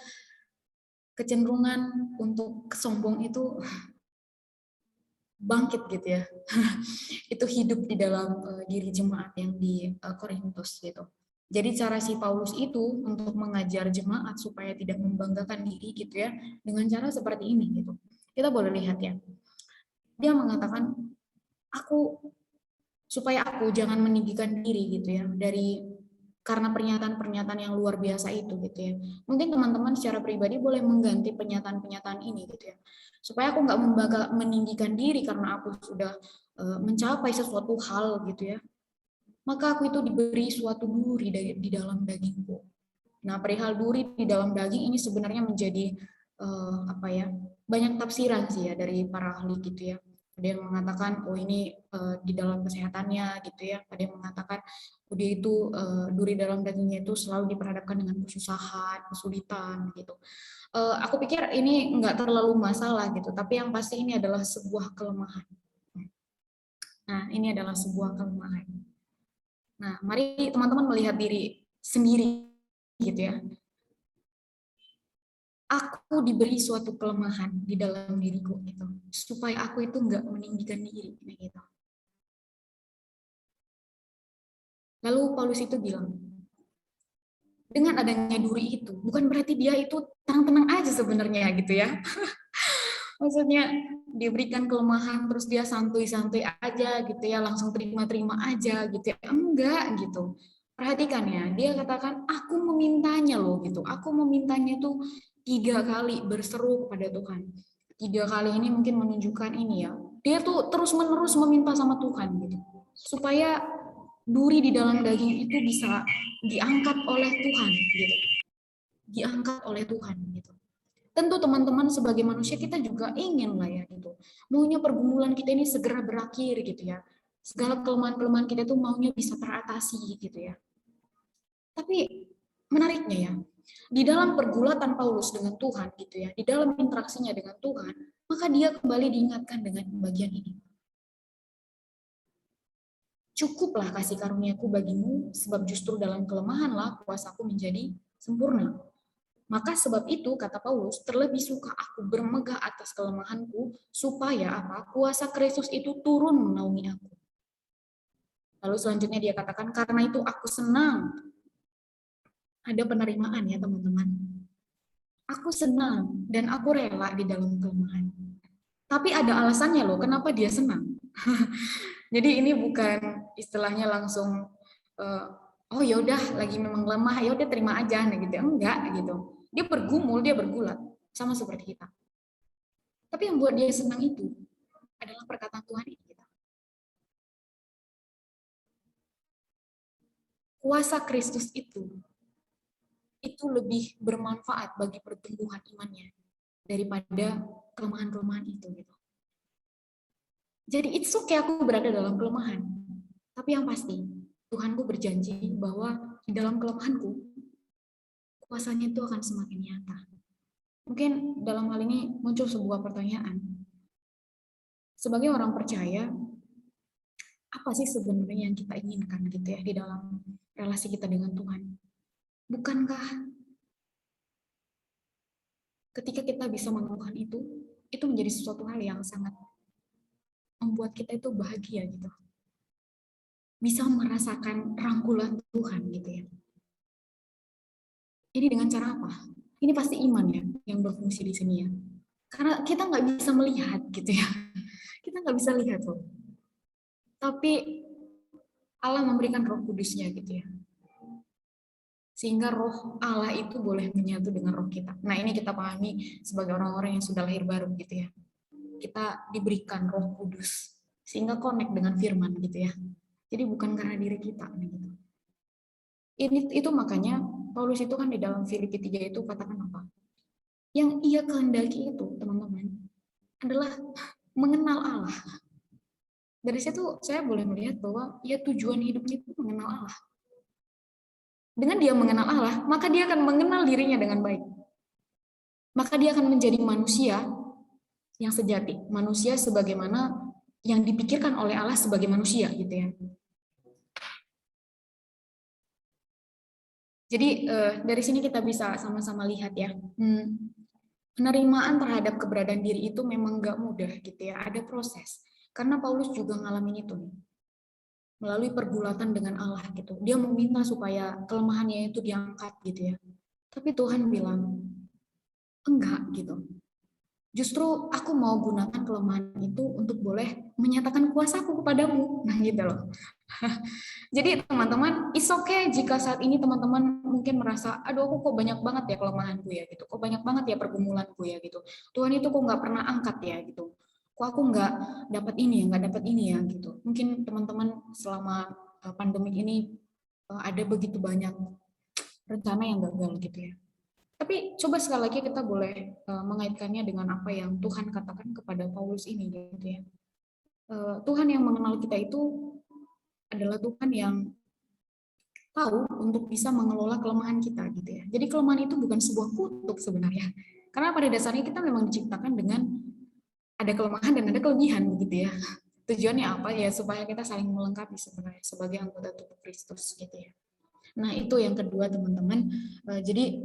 kecenderungan untuk kesombong itu bangkit gitu ya. Itu hidup di dalam diri jemaat yang di Korintus gitu. Jadi cara si Paulus itu untuk mengajar jemaat supaya tidak membanggakan diri gitu ya, dengan cara seperti ini gitu. Kita boleh lihat ya. Dia mengatakan aku supaya aku jangan meninggikan diri gitu ya dari karena pernyataan-pernyataan yang luar biasa itu gitu ya. Mungkin teman-teman secara pribadi boleh mengganti pernyataan-pernyataan ini gitu ya. Supaya aku nggak meninggikan diri karena aku sudah mencapai sesuatu hal gitu ya. Maka aku itu diberi suatu duri di dalam dagingku. Nah, perihal duri di dalam daging ini sebenarnya menjadi banyak tafsiran sih ya dari para ahli gitu ya. Ada yang mengatakan oh ini di dalam kesehatannya gitu ya. Ada yang mengatakan oh dia itu duri dalam dagingnya itu selalu diperhadapkan dengan kesusahan, kesulitan gitu. Aku pikir ini nggak terlalu masalah gitu, tapi yang pasti ini adalah sebuah kelemahan. Nah, ini adalah sebuah kelemahan. Nah, mari teman-teman melihat diri sendiri gitu ya. Aku diberi suatu kelemahan di dalam diriku gitu, supaya aku itu nggak meninggikan diri gitu. Lalu Paulus itu bilang, dengan adanya duri itu, bukan berarti dia itu tenang-tenang aja sebenarnya gitu ya. Maksudnya diberikan kelemahan terus dia santuy-santuy aja gitu ya, langsung terima-terima aja gitu ya. Enggak gitu. Perhatikan ya, dia katakan aku memintanya loh gitu. Aku memintanya itu 3 kali berseru kepada Tuhan. 3 kali ini mungkin menunjukkan ini ya. Dia tuh terus-menerus meminta sama Tuhan gitu. Supaya duri di dalam daging itu bisa diangkat oleh Tuhan gitu. Diangkat oleh Tuhan gitu. Tentu teman-teman sebagai manusia kita juga ingin lah ya gitu. Maunya pergumulan kita ini segera berakhir gitu ya. Segala kelemahan-kelemahan kita tuh maunya bisa teratasi gitu ya. Tapi menariknya ya, di dalam pergulatan Paulus dengan Tuhan gitu ya, di dalam interaksinya dengan Tuhan, maka dia kembali diingatkan dengan bagian ini. Cukuplah kasih karuniaku bagimu, sebab justru dalam kelemahanlah kuasaku menjadi sempurna. Maka sebab itu, kata Paulus, terlebih suka aku bermegah atas kelemahanku, supaya apa? Kuasa Kristus itu turun menaungi aku. Lalu selanjutnya dia katakan, karena itu aku senang. Ada penerimaan ya teman-teman. Aku senang dan aku rela di dalam kelemahan. Tapi ada alasannya loh, kenapa dia senang. Jadi ini bukan istilahnya langsung, oh ya udah lagi memang lemah, ya udah terima aja, nah gitu. Enggak gitu. Dia bergumul, dia bergulat, sama seperti kita. Tapi yang buat dia senang itu adalah perkataan Tuhan ini. Kuasa Kristus itu lebih bermanfaat bagi pertumbuhan imannya daripada kelemahan-kelemahan itu gitu. Jadi it's okay aku berada dalam kelemahan. Tapi yang pasti Tuhanku berjanji bahwa di dalam kelemahanku kuasanya itu akan semakin nyata. Mungkin dalam hal ini muncul sebuah pertanyaan. Sebagai orang percaya, apa sih sebenarnya yang kita inginkan gitu ya di dalam relasi kita dengan Tuhan? Bukankah ketika kita bisa menemukan itu menjadi sesuatu hal yang sangat membuat kita itu bahagia gitu. Bisa merasakan rangkulan Tuhan gitu ya. Ini dengan cara apa? Ini pasti iman ya yang berfungsi di sini ya. Karena kita nggak bisa melihat gitu ya. Kita nggak bisa lihat loh. Tapi Allah memberikan Roh Kudusnya gitu ya. Sehingga roh Allah itu boleh menyatu dengan roh kita. Nah ini kita pahami sebagai orang-orang yang sudah lahir baru gitu ya. Kita diberikan roh kudus. Sehingga connect dengan firman gitu ya. Jadi bukan karena diri kita. Gitu. Itu makanya Paulus itu kan di dalam Filipi 3 itu katakan apa? Yang ia kehendaki itu teman-teman adalah mengenal Allah. Dari situ saya boleh melihat bahwa ya tujuan hidupnya itu mengenal Allah. Dengan dia mengenal Allah, maka dia akan mengenal dirinya dengan baik. Maka dia akan menjadi manusia yang sejati, manusia sebagaimana yang dipikirkan oleh Allah sebagai manusia gitu ya. Jadi dari sini kita bisa sama-sama lihat ya, penerimaan terhadap keberadaan diri itu memang nggak mudah gitu ya, ada proses. Karena Paulus juga ngalamin itu nih. Melalui pergulatan dengan Allah gitu. Dia meminta supaya kelemahannya itu diangkat gitu ya. Tapi Tuhan bilang, enggak gitu. Justru aku mau gunakan kelemahan itu untuk boleh menyatakan kuasaku kepadamu. Nah gitu loh. Jadi teman-teman, it's okay jika saat ini teman-teman mungkin merasa, aduh aku kok banyak banget ya kelemahanku ya gitu. Kok banyak banget ya pergumulanku ya gitu. Tuhan itu kok nggak pernah angkat ya gitu. Kok aku nggak dapat ini ya, nggak dapat ini ya gitu. Mungkin teman-teman selama pandemik ini ada begitu banyak rencana yang gagal gitu ya. Tapi coba sekali lagi kita boleh mengaitkannya dengan apa yang Tuhan katakan kepada Paulus ini gitu ya. Tuhan yang mengenal kita itu adalah Tuhan yang tahu untuk bisa mengelola kelemahan kita gitu ya. Jadi kelemahan itu bukan sebuah kutuk sebenarnya. Karena pada dasarnya kita memang diciptakan dengan ada kelemahan dan ada kelebihan begitu ya. Tujuannya apa ya, supaya kita saling melengkapi sebenarnya sebagai anggota tubuh Kristus gitu ya. Nah, itu yang kedua teman-teman. Jadi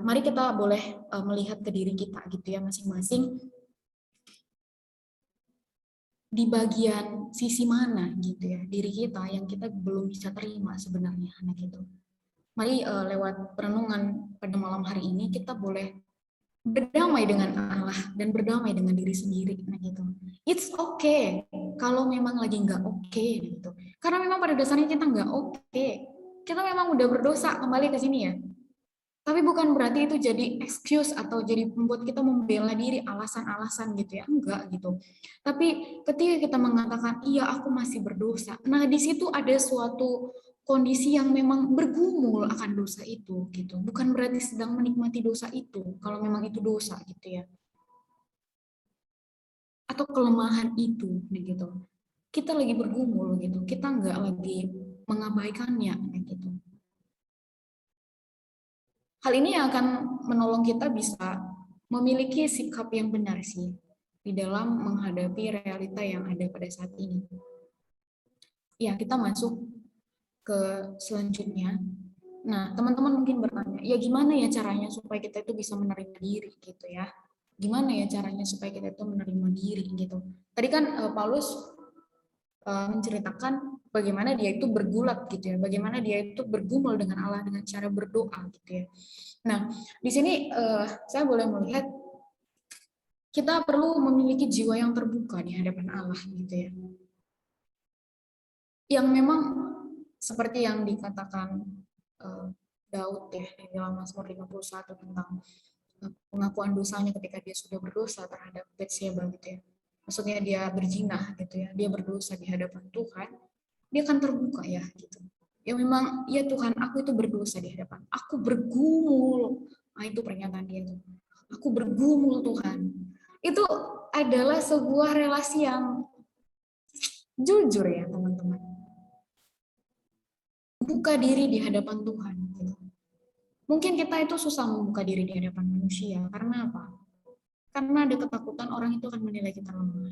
mari kita boleh melihat ke diri kita gitu ya masing-masing, di bagian sisi mana gitu ya diri kita yang kita belum bisa terima sebenarnya anak itu. Mari lewat perenungan pada malam hari ini kita boleh berdamai dengan Allah dan berdamai dengan diri sendiri gitu. It's okay kalau memang lagi nggak oke gitu. Karena memang pada dasarnya kita nggak oke. Kita memang udah berdosa, kembali ke sini ya. Tapi bukan berarti itu jadi excuse atau jadi membuat kita membela diri, alasan-alasan gitu ya. Enggak gitu. Tapi ketika kita mengatakan, iya aku masih berdosa. Nah di situ ada suatu kondisi yang memang bergumul akan dosa itu gitu. Bukan berarti sedang menikmati dosa itu, kalau memang itu dosa gitu ya. Atau kelemahan itu gitu. Kita lagi bergumul gitu. Kita enggak lagi mengabaikannya gitu. Hal ini yang akan menolong kita bisa memiliki sikap yang benar sih di dalam menghadapi realita yang ada pada saat ini. Ya, kita masuk ke selanjutnya. Nah, teman-teman mungkin bertanya, ya gimana ya caranya supaya kita itu bisa menerima diri gitu ya? Gimana ya caranya supaya kita itu menerima diri gitu? Tadi kan Paulus menceritakan bagaimana dia itu bergulat gitu ya, bagaimana dia itu bergumul dengan Allah dengan cara berdoa gitu ya. Nah, di sini saya boleh melihat kita perlu memiliki jiwa yang terbuka di hadapan Allah gitu ya. Yang memang seperti yang dikatakan Daud ya di dalam Mazmur 51 tentang pengakuan dosanya ketika dia sudah berdosa terhadap Batsheba gitu ya. Maksudnya dia berzina gitu ya, dia berdosa di hadapan Tuhan, dia akan terbuka ya gitu. Ya memang, ya Tuhan, aku itu berdosa di hadapan. Aku bergumul. Nah, itu pernyataan dia itu. Aku bergumul Tuhan. Itu adalah sebuah relasi yang jujur ya teman-teman. Buka diri di hadapan Tuhan. Gitu. Mungkin kita itu susah membuka diri di hadapan manusia. Karena apa? Karena ada ketakutan orang itu akan menilai kita lemah.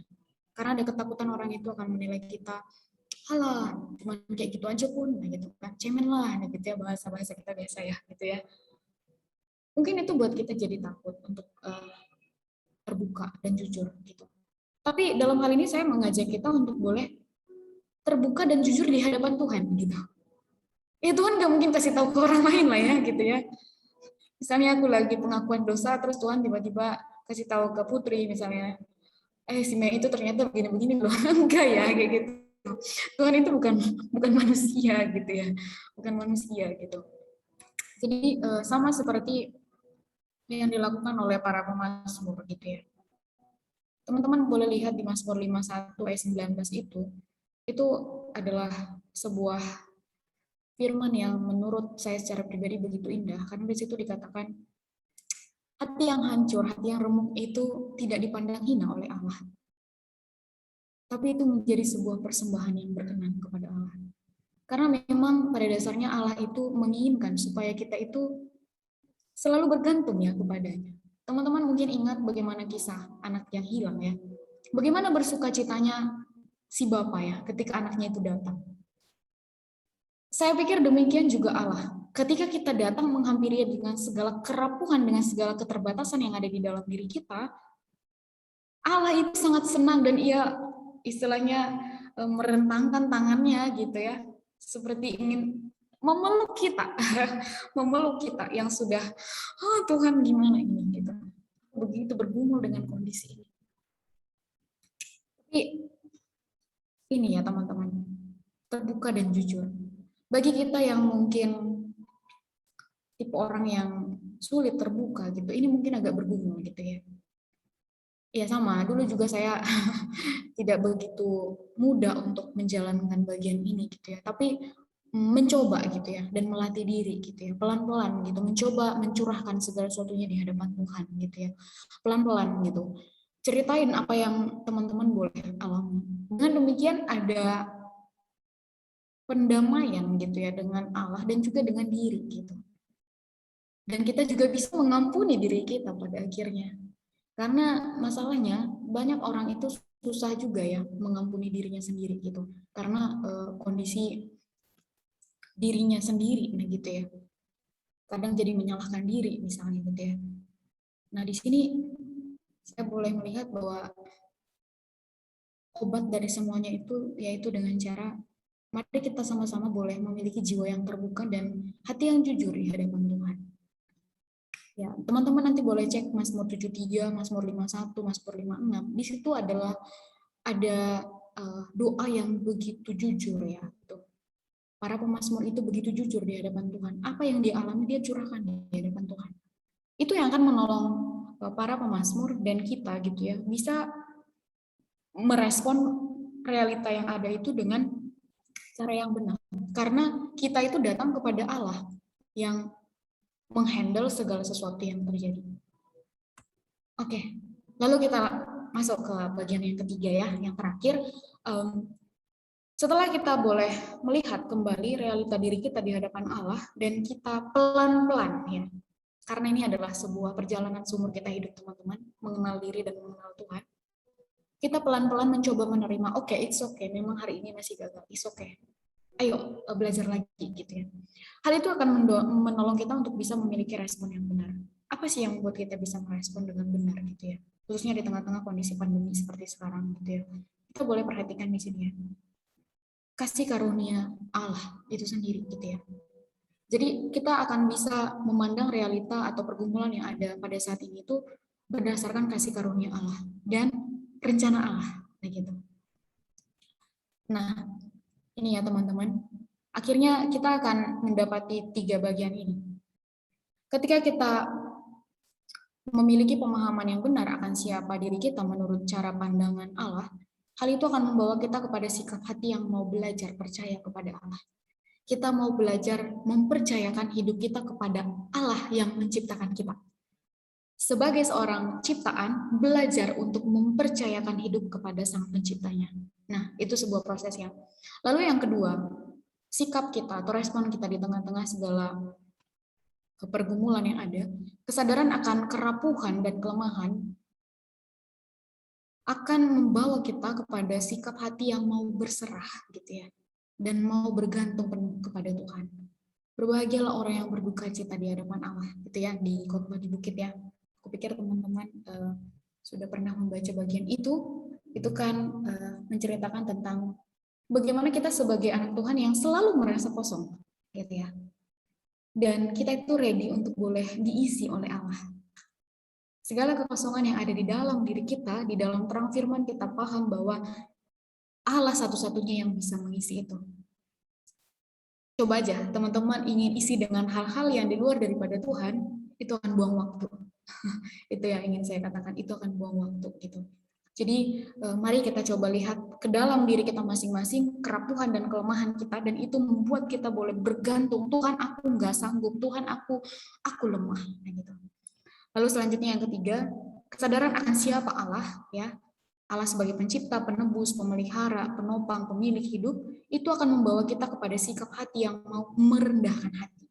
Karena ada ketakutan orang itu akan menilai kita, halah, cuma kayak gitu aja pun, nah gitu kan, cemen lah, nah gitu ya bahasa-bahasa kita biasa ya, gitu ya. Mungkin itu buat kita jadi takut untuk terbuka dan jujur gitu. Tapi dalam hal ini saya mengajak kita untuk boleh terbuka dan jujur di hadapan Tuhan gitu. Ya Tuhan nggak mungkin kasih tahu ke orang lain lah ya gitu ya. Misalnya aku lagi pengakuan dosa terus Tuhan tiba-tiba kasih tahu ke Putri misalnya, si Mei itu ternyata begini-begini loh. Enggak ya kayak gitu. Tuhan itu bukan manusia gitu ya. Bukan manusia gitu. Jadi sama seperti yang dilakukan oleh para pemazmur gitu ya. Teman-teman boleh lihat di Mazmur 51 ayat 19 itu adalah sebuah firman yang menurut saya secara pribadi begitu indah, karena di situ dikatakan, hati yang hancur, hati yang remuk itu tidak dipandang hina oleh Allah. Tapi itu menjadi sebuah persembahan yang berkenan kepada Allah. Karena memang pada dasarnya Allah itu menginginkan supaya kita itu selalu bergantung ya kepadanya. Teman-teman mungkin ingat bagaimana kisah anak yang hilang ya. Bagaimana bersuka citanya si bapak ya ketika anaknya itu datang. Saya pikir demikian juga Allah. Ketika kita datang menghampiri dengan segala kerapuhan, dengan segala keterbatasan yang ada di dalam diri kita, Allah itu sangat senang dan ia istilahnya merentangkan tangannya gitu ya. Seperti ingin memeluk kita, memeluk kita yang sudah, oh Tuhan gimana ini gitu. Begitu bergumul dengan kondisi ini. Tapi ini ya teman-teman, terbuka dan jujur. Bagi kita yang mungkin tipe orang yang sulit terbuka gitu, ini mungkin agak bergumul gitu ya. Ya sama, dulu juga saya tidak begitu mudah untuk menjalankan bagian ini gitu ya. Tapi mencoba gitu ya, dan melatih diri gitu ya, pelan-pelan gitu, mencoba mencurahkan segala sesuatunya di hadapan Tuhan gitu ya, pelan-pelan gitu. Ceritain apa yang teman-teman boleh alami. Dengan demikian ada pendamaian gitu ya dengan Allah dan juga dengan diri gitu. Dan kita juga bisa mengampuni diri kita pada akhirnya. Karena masalahnya banyak orang itu susah juga ya mengampuni dirinya sendiri gitu. Karena kondisi dirinya sendiri nah gitu ya. Kadang jadi menyalahkan diri misalnya gitu ya. Nah, di sini saya boleh melihat bahwa obat dari semuanya itu yaitu dengan cara mari kita sama-sama boleh memiliki jiwa yang terbuka dan hati yang jujur di hadapan Tuhan. Ya, teman-teman nanti boleh cek Mazmur 73, Mazmur 51, Mazmur 56. Di situ adalah ada doa yang begitu jujur ya. Tuh. Para pemazmur itu begitu jujur di hadapan Tuhan. Apa yang dia alami dia curahkan di hadapan Tuhan. Itu yang akan menolong para pemazmur dan kita gitu ya bisa merespon realita yang ada itu dengan cara yang benar. Karena kita itu datang kepada Allah yang menghandle segala sesuatu yang terjadi. Oke, lalu kita masuk ke bagian yang ketiga ya, yang terakhir. Setelah kita boleh melihat kembali realita diri kita di hadapan Allah dan kita pelan-pelan ya, karena ini adalah sebuah perjalanan seumur kita hidup teman-teman, mengenal diri dan mengenal Tuhan. Kita pelan-pelan mencoba menerima, oke, it's okay, memang hari ini masih gagal, it's okay. Ayo belajar lagi gitu ya. Hal itu akan menolong kita untuk bisa memiliki respon yang benar. Apa sih yang membuat kita bisa merespon dengan benar gitu ya? Khususnya di tengah-tengah kondisi pandemi seperti sekarang gitu ya. Kita boleh perhatikan di sini ya. Kasih karunia Allah itu sendiri gitu ya. Jadi kita akan bisa memandang realita atau pergumulan yang ada pada saat ini itu berdasarkan kasih karunia Allah dan rencana Allah, gitu. Nah, ini ya teman-teman. Akhirnya kita akan mendapati 3 bagian ini. Ketika kita memiliki pemahaman yang benar akan siapa diri kita menurut cara pandangan Allah, hal itu akan membawa kita kepada sikap hati yang mau belajar percaya kepada Allah. Kita mau belajar mempercayakan hidup kita kepada Allah yang menciptakan kita. Sebagai seorang ciptaan, belajar untuk mempercayakan hidup kepada Sang Penciptanya. Nah, itu sebuah proses yang. Lalu yang kedua, sikap kita atau respon kita di tengah-tengah segala pergumulan yang ada, kesadaran akan kerapuhan dan kelemahan akan membawa kita kepada sikap hati yang mau berserah gitu ya, dan mau bergantung penuh kepada Tuhan. Berbahagialah orang yang berduka cita di hadapan Allah gitu ya, di khotbah di bukit ya. Aku pikir teman-teman sudah pernah membaca bagian itu kan menceritakan tentang bagaimana kita sebagai anak Tuhan yang selalu merasa kosong gitu ya. Dan kita itu ready untuk boleh diisi oleh Allah. Segala kekosongan yang ada di dalam diri kita, di dalam terang firman kita paham bahwa Allah satu-satunya yang bisa mengisi itu. Coba aja teman-teman ingin isi dengan hal-hal yang di luar daripada Tuhan, itu akan buang waktu. Itu yang ingin saya katakan, itu akan buang waktu gitu. Jadi mari kita coba lihat ke dalam diri kita masing-masing kerapuhan dan kelemahan kita, dan itu membuat kita boleh bergantung. Tuhan, aku nggak sanggup. Tuhan, aku lemah. Nah, gitu. Lalu selanjutnya yang ketiga, kesadaran akan siapa Allah ya. Allah sebagai pencipta, penebus, pemelihara, penopang, pemilik hidup, itu akan membawa kita kepada sikap hati yang mau merendahkan hati.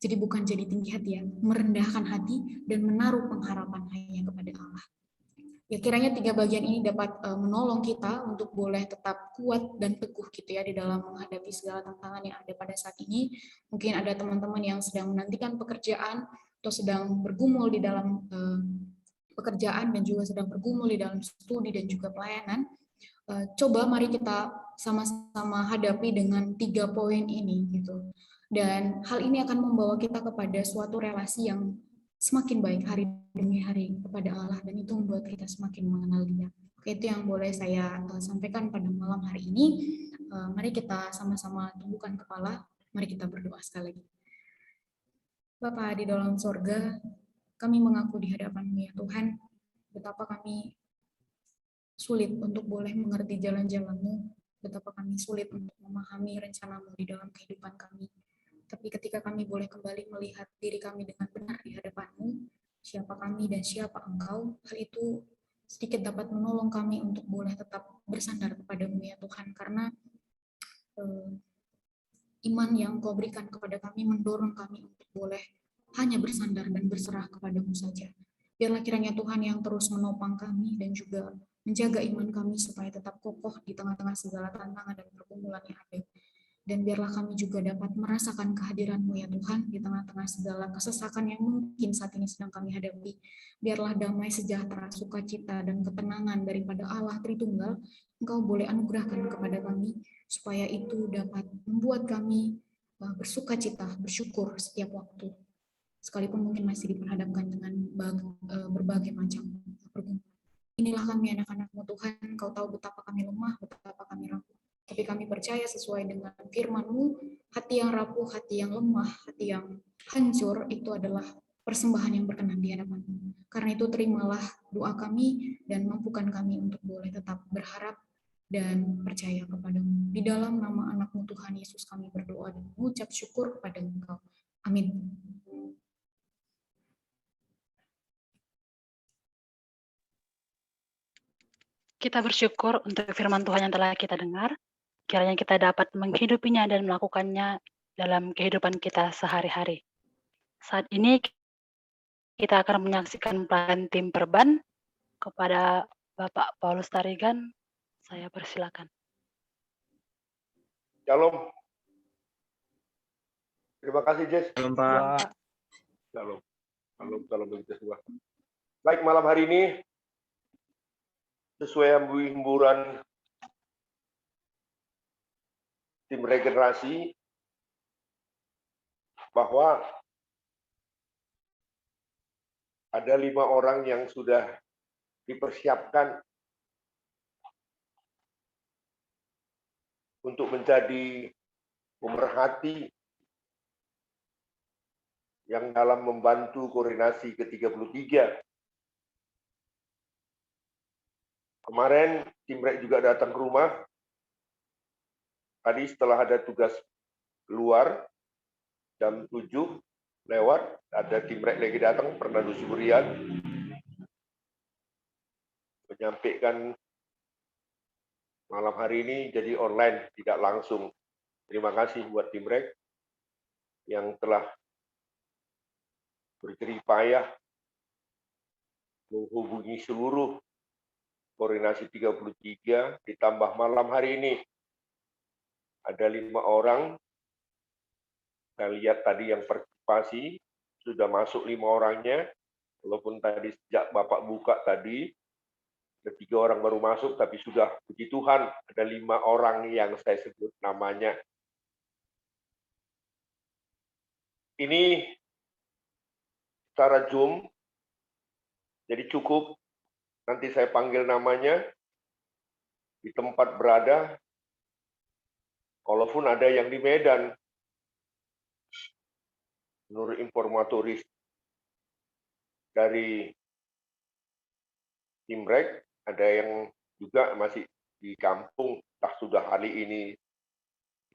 Jadi bukan jadi tinggi hati ya, merendahkan hati dan menaruh pengharapan hanya kepada Allah. Ya kiranya 3 bagian ini dapat menolong kita untuk boleh tetap kuat dan teguh gitu ya di dalam menghadapi segala tantangan yang ada pada saat ini. Mungkin ada teman-teman yang sedang menantikan pekerjaan atau sedang bergumul di dalam pekerjaan dan juga sedang bergumul di dalam studi dan juga pelayanan. Coba mari kita sama-sama hadapi dengan 3 poin ini gitu. Dan hal ini akan membawa kita kepada suatu relasi yang semakin baik hari demi hari kepada Allah, dan itu membuat kita semakin mengenal Dia. Oke, itu yang boleh saya sampaikan pada malam hari ini. Mari kita sama-sama tundukkan kepala, mari kita berdoa sekali lagi. Bapa di dalam sorga, kami mengaku di hadapan-Mu ya Tuhan, betapa kami sulit untuk boleh mengerti jalan-jalan-Mu. betapa kami sulit untuk memahami rencana-Mu di dalam kehidupan kami. Tapi ketika kami boleh kembali melihat diri kami dengan benar di hadapan-Mu, siapa kami dan siapa Engkau, hal itu sedikit dapat menolong kami untuk boleh tetap bersandar kepada-Mu ya Tuhan, karena iman yang Kau berikan kepada kami mendorong kami untuk boleh hanya bersandar dan berserah kepada-Mu saja. Biarlah kiranya Tuhan yang terus menopang kami dan juga menjaga iman kami supaya tetap kokoh di tengah-tengah segala tantangan dan pergumulan yang ada. Dan biarlah kami juga dapat merasakan kehadiran-Mu ya Tuhan di tengah-tengah segala kesesakan yang mungkin saat ini sedang kami hadapi. Biarlah damai sejahtera, sukacita, dan ketenangan daripada Allah Tritunggal Engkau boleh anugerahkan kepada kami, supaya itu dapat membuat kami bersukacita, bersyukur setiap waktu. Sekalipun mungkin masih diperhadapkan dengan berbagai macam pergumulan. Inilah kami anak-anak-Mu Tuhan, Engkau tahu betapa kami lemah, betapa kami rapuh. Tapi kami percaya sesuai dengan firman-Mu, hati yang rapuh, hati yang lemah, hati yang hancur, itu adalah persembahan yang berkenan di hadapan-Mu. Karena itu terimalah doa kami dan mampukan kami untuk boleh tetap berharap dan percaya kepada-Mu. Di dalam nama anak-Mu Tuhan Yesus kami berdoa dan mengucap syukur kepada Engkau. Amin.
Kita bersyukur untuk firman Tuhan yang telah kita dengar. Kiranya kita dapat menghidupinya dan melakukannya dalam kehidupan kita sehari-hari. Saat ini kita akan menyaksikan pelayanan tim Perban kepada Bapak Paulus Tarigan. Saya persilakan.
Shalom. Terima kasih, Jess.
Shalom, Pak.
Shalom. Shalom begitu semua. Baik, malam hari ini, sesuai himburan tim regenerasi, bahwa ada 5 orang yang sudah dipersiapkan untuk menjadi pemerhati yang dalam membantu koordinasi ke-33. Kemarin tim Rek juga datang ke rumah. Tadi setelah ada tugas keluar, jam 7 lewat, ada tim Rek lagi datang, Fernando Suburian, menyampaikan malam hari ini jadi online, tidak langsung. Terima kasih buat tim Rek yang telah berjerih payah menghubungi seluruh koordinasi 33, ditambah malam hari ini ada 5 orang. Saya lihat tadi yang partisipasi sudah masuk 5 orangnya, walaupun tadi sejak Bapak buka tadi ada 3 orang baru masuk, tapi sudah, puji Tuhan, ada 5 orang yang saya sebut namanya. Ini secara Zoom, jadi cukup nanti saya panggil namanya di tempat berada. Kalaupun ada yang di Medan, menurut informatoris dari tim Rek, ada yang juga masih di kampung, entah sudah hari ini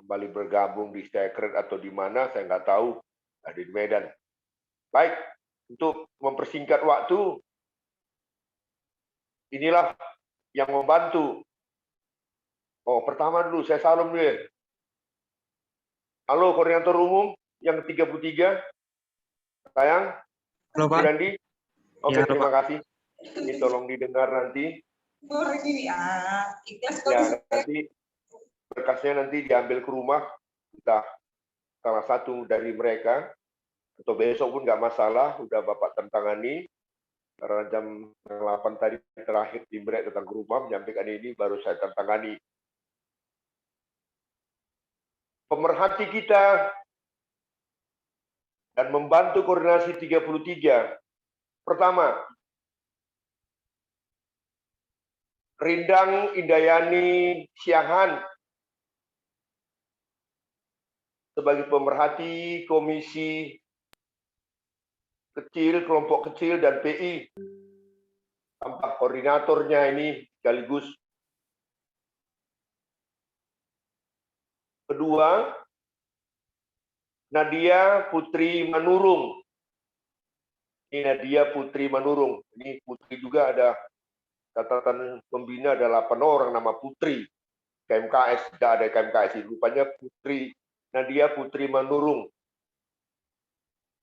kembali bergabung di Secret atau di mana, saya nggak tahu, ada di Medan. Baik, untuk mempersingkat waktu, inilah yang membantu. Oh, pertama dulu, saya salam dulu ya. Halo, koordinator umum yang 33, sayang.
Halo, Pak.
Randy. Oke,
Ya,
terima
Pak.
kasih. Ini tolong didengar nanti. Ya, nanti berkasnya nanti diambil ke rumah. Entah salah satu dari mereka, atau besok pun nggak masalah, udah Bapak tantangani. Karena jam 8 tadi terakhir di Brek datang ke rumah menyampaikan ini, baru saya tantangani. Pemerhati kita dan membantu koordinasi 33. Pertama, Rindang Indayani Siahan sebagai pemerhati komisi kecil, kelompok kecil, dan PI. Tampak koordinatornya ini sekaligus Kedua, Nadia Putri Manurung. Ini Nadia Putri Manurung. Ini Putri juga ada catatan pembina, ada 8 orang nama Putri. KMKS, tidak ada KMKS. Rupanya Putri Nadia Putri Manurung.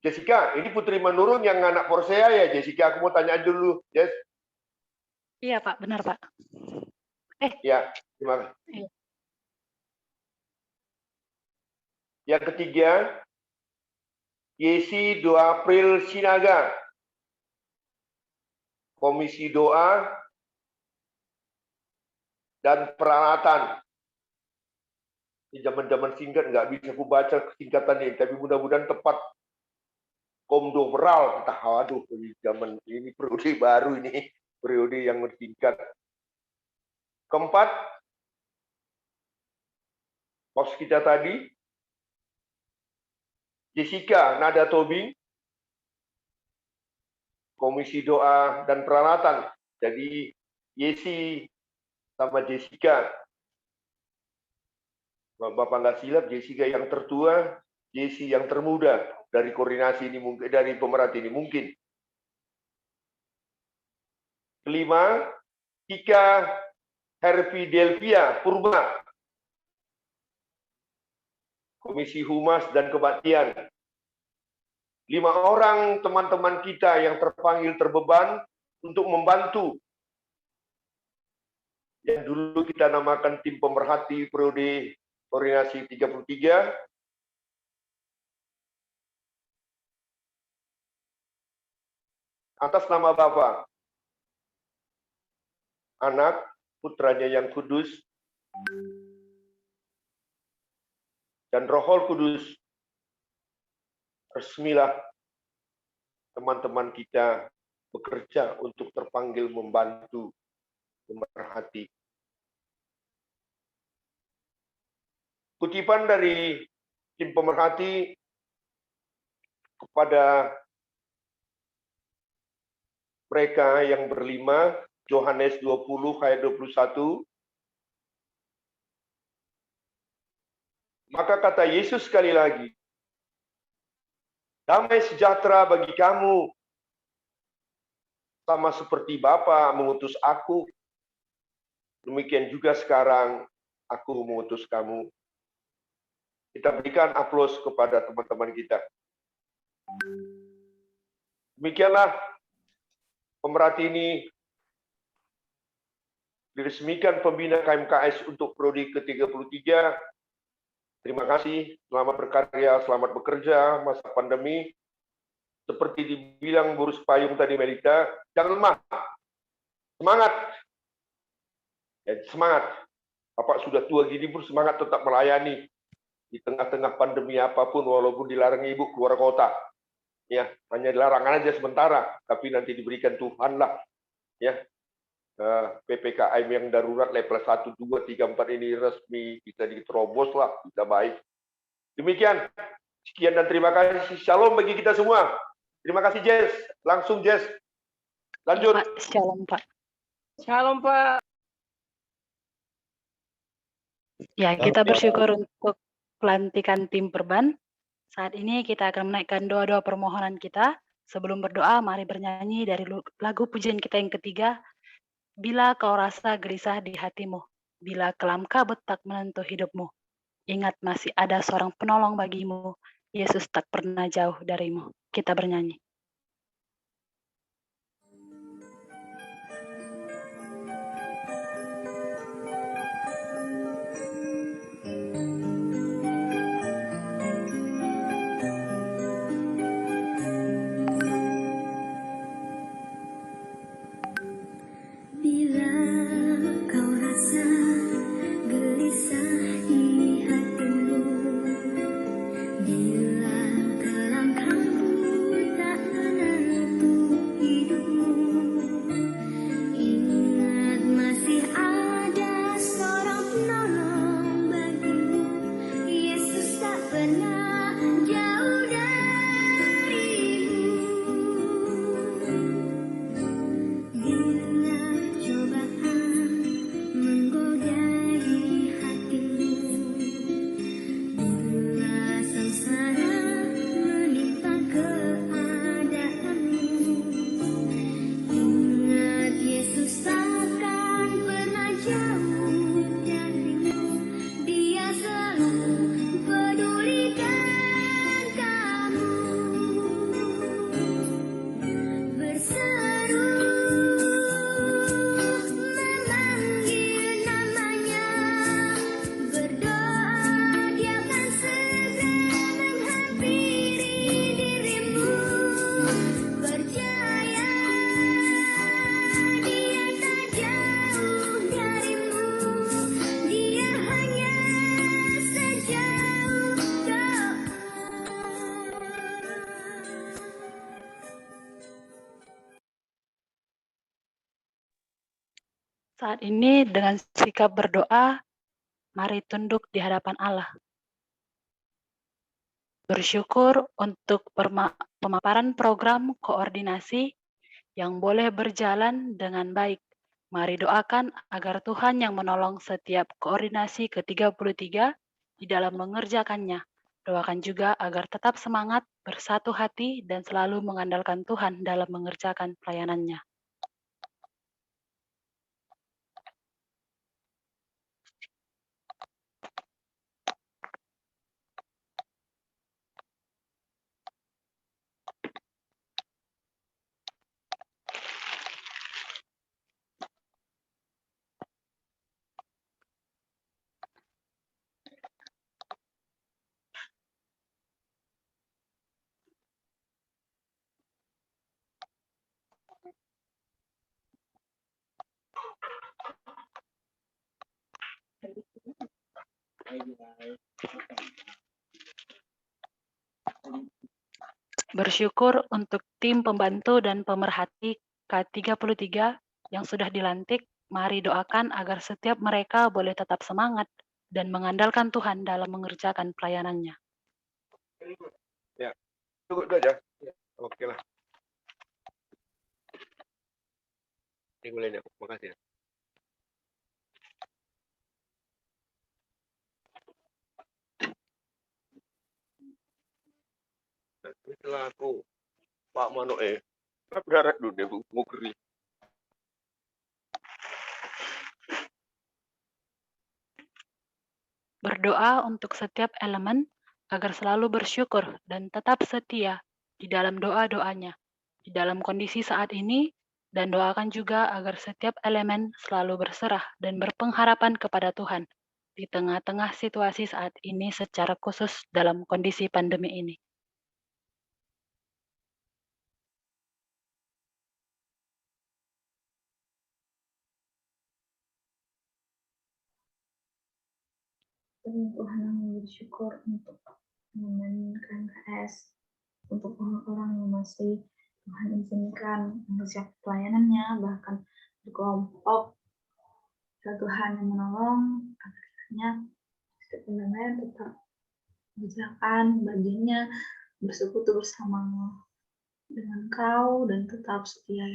Jessica, ini Putri Manurung yang anak Forsea ya, Jessica? Aku mau tanya dulu, Jess.
Iya, Pak. Benar, Pak.
Ya, terima kasih.
Iya.
Yang ketiga, Yesi 2 April Sinaga. Komisi Doa dan Peralatan. Ini zaman-zaman singkat, nggak bisa aku baca singkatan ini, tapi mudah-mudahan tepat. Komdo Peral, waduh, zaman ini periode baru ini, periode yang singkat. Keempat, host kita tadi, Jessica Nada Tobing, Komisi Doa dan Peralatan. Jadi Yesi sama Jessica. Bapak nggak silap, Jessica yang tertua, Yesi yang termuda. Dari koordinasi ini mungkin, dari pemerhati ini mungkin. Kelima, Tika Hervi Delvia Purba, Komisi Humas dan Kebaktian. 5 orang teman-teman kita yang terpanggil terbeban untuk membantu. Yang dulu kita namakan tim pemerhati periode koordinasi 33. Atas nama Bapa, Anak, Putranya yang kudus, dan Roh Kudus, resmilah teman-teman kita bekerja untuk terpanggil membantu pemerhati. Kutipan dari tim pemerhati kepada mereka yang berlima, Yohanes 20 ayat 21. Maka kata Yesus sekali lagi, damai sejahtera bagi kamu, sama seperti Bapa mengutus aku, demikian juga sekarang aku mengutus kamu. Kita berikan aplaus kepada teman-teman kita. Demikianlah pemerhati ini diresmikan pembina KMKS untuk prodi ke-33. Terima kasih, selamat berkarya, selamat bekerja masa pandemi. Seperti dibilang Burus Payung tadi Melita, jangan lemah, semangat. Ya, semangat. Bapak sudah tua gini pun semangat tetap melayani di tengah-tengah pandemi apapun, walaupun dilarang ibu keluar kota. Ya, hanya dilarang aja sementara, tapi nanti diberikan Tuhan lah. Ya, PPKM yang darurat level 1, 2, 3, 4 ini resmi bisa diterobos lah, bisa baik. Demikian, sekian dan terima kasih. Shalom bagi kita semua. Terima kasih Jess. Langsung Jess. Lanjut.
Pak, shalom Pak.
Shalom Pak.
Ya, kita bersyukur untuk pelantikan tim perban. Saat ini kita akan menaikkan doa-doa permohonan kita. Sebelum berdoa, mari bernyanyi dari lagu pujian kita yang ketiga. Bila kau rasa gelisah di hatimu, bila kelam kabut tak menentu hidupmu, ingat masih ada seorang penolong bagimu, Yesus tak pernah jauh darimu. Kita bernyanyi. Saat ini dengan sikap berdoa, mari tunduk di hadapan Allah. Bersyukur untuk pemaparan program koordinasi yang boleh berjalan dengan baik. Mari doakan agar Tuhan yang menolong setiap koordinasi ke-33 di dalam mengerjakannya. Doakan juga agar tetap semangat, bersatu hati, dan selalu mengandalkan Tuhan dalam mengerjakan pelayanannya. Bersyukur untuk tim pembantu dan pemerhati K33 yang sudah dilantik. Mari doakan agar setiap mereka boleh tetap semangat dan mengandalkan Tuhan dalam mengerjakan pelayanannya.
Ya, cukup itu aja. Oke lah. Ini boleh ya, makasih ya. Setelah aku Pak Mano berharap dulu deh, Bu, mau keri.
Berdoa untuk setiap elemen agar selalu bersyukur dan tetap setia di dalam doa-doanya, di dalam kondisi saat ini, dan doakan juga agar setiap elemen selalu berserah dan berpengharapan kepada Tuhan di tengah-tengah situasi saat ini secara khusus dalam kondisi pandemi ini.
Tuhan yang bersyukur untuk teman-teman KMKS, untuk orang-orang yang masih Tuhan izinkan mengerjakan pelayanannya, bahkan berkelompok. Tuhan yang menolong akhirnya setiap teman tetap mengerjakan bagiannya, bersekutu bersama dengan Kau dan tetap setia.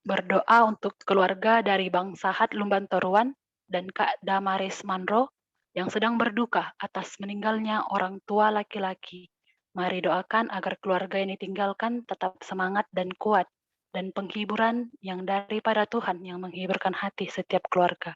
Berdoa untuk keluarga dari Bang Sahat Lumban Toruan dan Kak Damaris Manro yang sedang berduka atas meninggalnya orang tua laki-laki. Mari doakan agar keluarga yang ditinggalkan tetap semangat dan kuat, dan penghiburan yang daripada Tuhan yang menghiburkan hati setiap keluarga.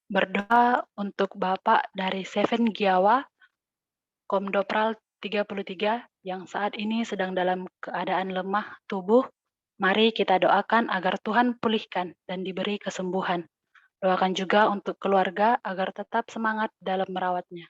Berdoa untuk Bapak dari Seven Giawa, Komdopral 33 yang saat ini sedang dalam keadaan lemah tubuh. Mari kita doakan agar Tuhan pulihkan dan diberi kesembuhan. Doakan juga untuk keluarga agar tetap semangat dalam merawatnya.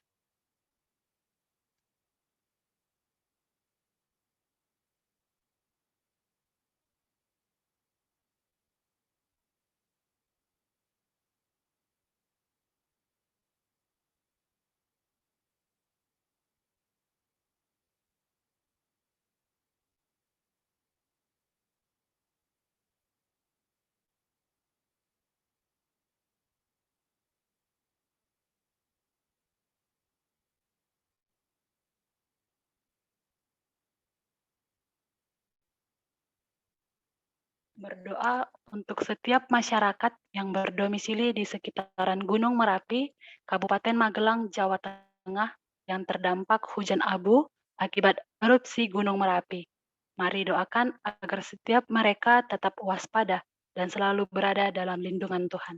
Berdoa untuk setiap masyarakat yang berdomisili di sekitaran Gunung Merapi, Kabupaten Magelang, Jawa Tengah, yang terdampak hujan abu akibat erupsi Gunung Merapi. Mari doakan agar setiap mereka tetap waspada dan selalu berada dalam lindungan Tuhan.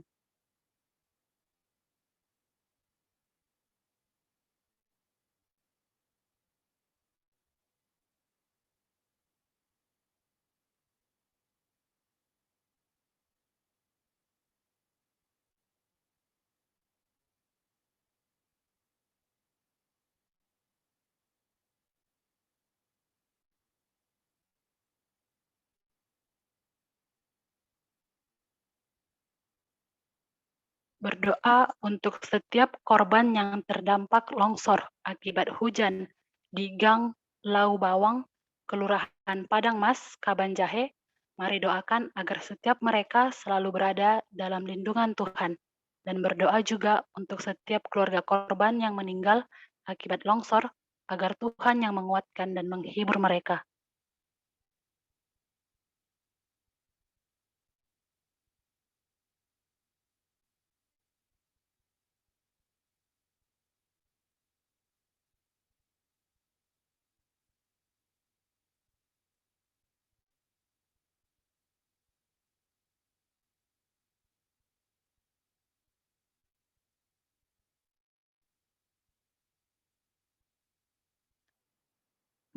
Berdoa untuk setiap korban yang terdampak longsor akibat hujan di Gang Lau Bawang, Kelurahan Padang Mas, Kabanjahe. Mari doakan agar setiap mereka selalu berada dalam lindungan Tuhan. Dan berdoa juga untuk setiap keluarga korban yang meninggal akibat longsor, agar Tuhan yang menguatkan dan menghibur mereka.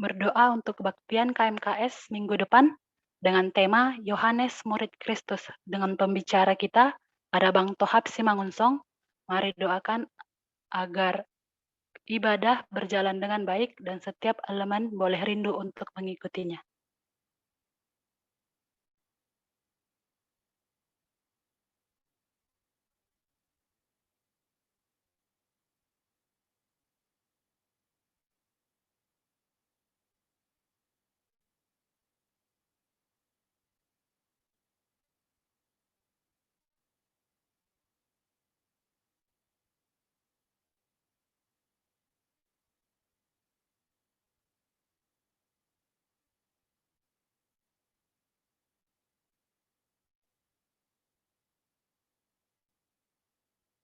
Berdoa untuk kebaktian KMKS minggu depan dengan tema Yohanes Murid Kristus. Dengan pembicara kita ada Bang Tohab Simangunsong. Mari doakan agar ibadah berjalan dengan baik dan setiap elemen boleh rindu untuk mengikutinya.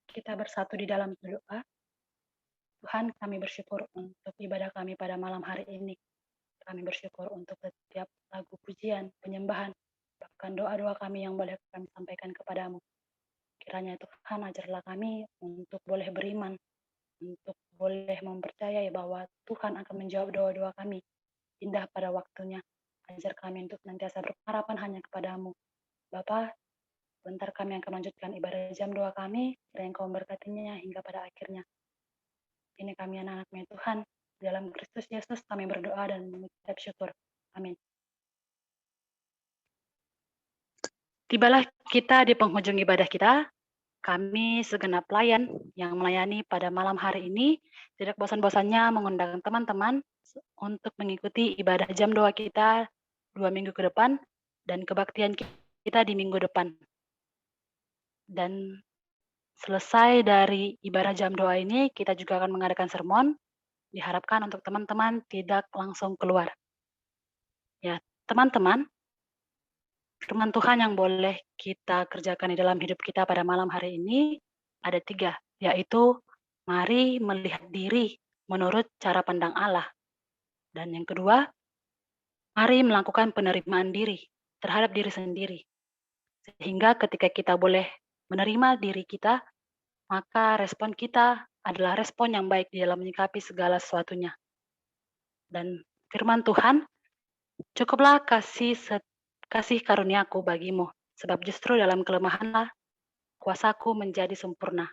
Kita bersatu di dalam doa. Tuhan, kami bersyukur untuk ibadah kami pada malam hari ini. Kami bersyukur untuk setiap lagu pujian, penyembahan, bahkan doa-doa kami yang boleh kami sampaikan kepadamu. Kiranya Tuhan ajarlah kami untuk boleh beriman, untuk boleh mempercayai bahwa Tuhan akan menjawab doa-doa kami indah pada waktunya. Ajar kami untuk nantiasa berharapan hanya kepadamu. Bapa, bentar kami akan melanjutkan ibadah jam doa kami, kiranya Engkau memberkatinya hingga pada akhirnya. Ini kami anak-anakmu Tuhan, dalam Kristus Yesus kami berdoa dan mengucap syukur. Amin. Tibalah kita di penghujung ibadah kita. Kami segenap pelayan yang melayani pada malam hari ini tidak bosan-bosannya mengundang teman-teman untuk mengikuti ibadah jam doa kita 2 minggu ke depan dan kebaktian kita di minggu depan. Dan selesai dari ibadah jam doa ini, kita juga akan mengadakan sermon. Diharapkan untuk teman-teman tidak langsung keluar. Ya, teman-teman, firman Tuhan yang boleh kita kerjakan di dalam hidup kita pada malam hari ini ada 3, yaitu mari melihat diri menurut cara pandang Allah. Dan yang kedua, mari melakukan penerimaan diri terhadap diri sendiri. Sehingga ketika kita boleh menerima diri kita, maka respon kita adalah respon yang baik di dalam menyikapi segala sesuatunya. Dan firman Tuhan, cukuplah kasih karuniaku bagimu, sebab justru dalam kelemahanlah kuasaku menjadi sempurna.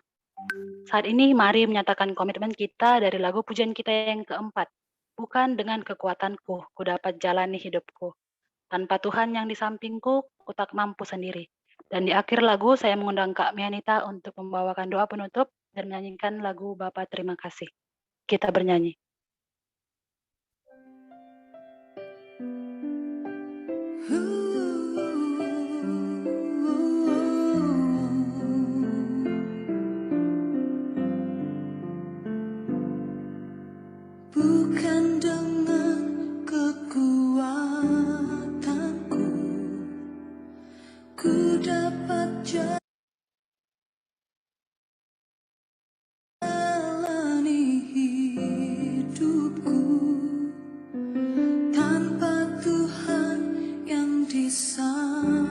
Saat ini mari menyatakan komitmen kita dari lagu pujian kita yang keempat. Bukan dengan kekuatanku, ku dapat jalani hidupku. Tanpa Tuhan yang di sampingku, ku tak mampu sendiri. Dan di akhir lagu saya mengundang Kak Mianita untuk membawakan doa penutup dan menyanyikan lagu Bapa Terima Kasih. Kita bernyanyi.
Bukan dengan kekuatanku, ku dapat jalani hidupku. Tanpa Tuhan yang di sampingku,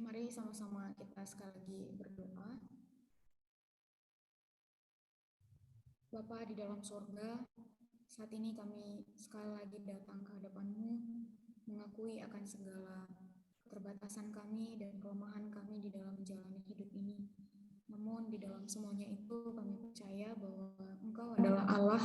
mari sama-sama kita sekali lagi berdoa. Bapa di dalam surga, saat ini kami sekali lagi datang ke hadapan-Mu, mengakui akan segala keterbatasan kami dan kelemahan kami di dalam menjalani hidup ini. Namun di dalam semuanya itu kami percaya bahwa Engkau adalah Allah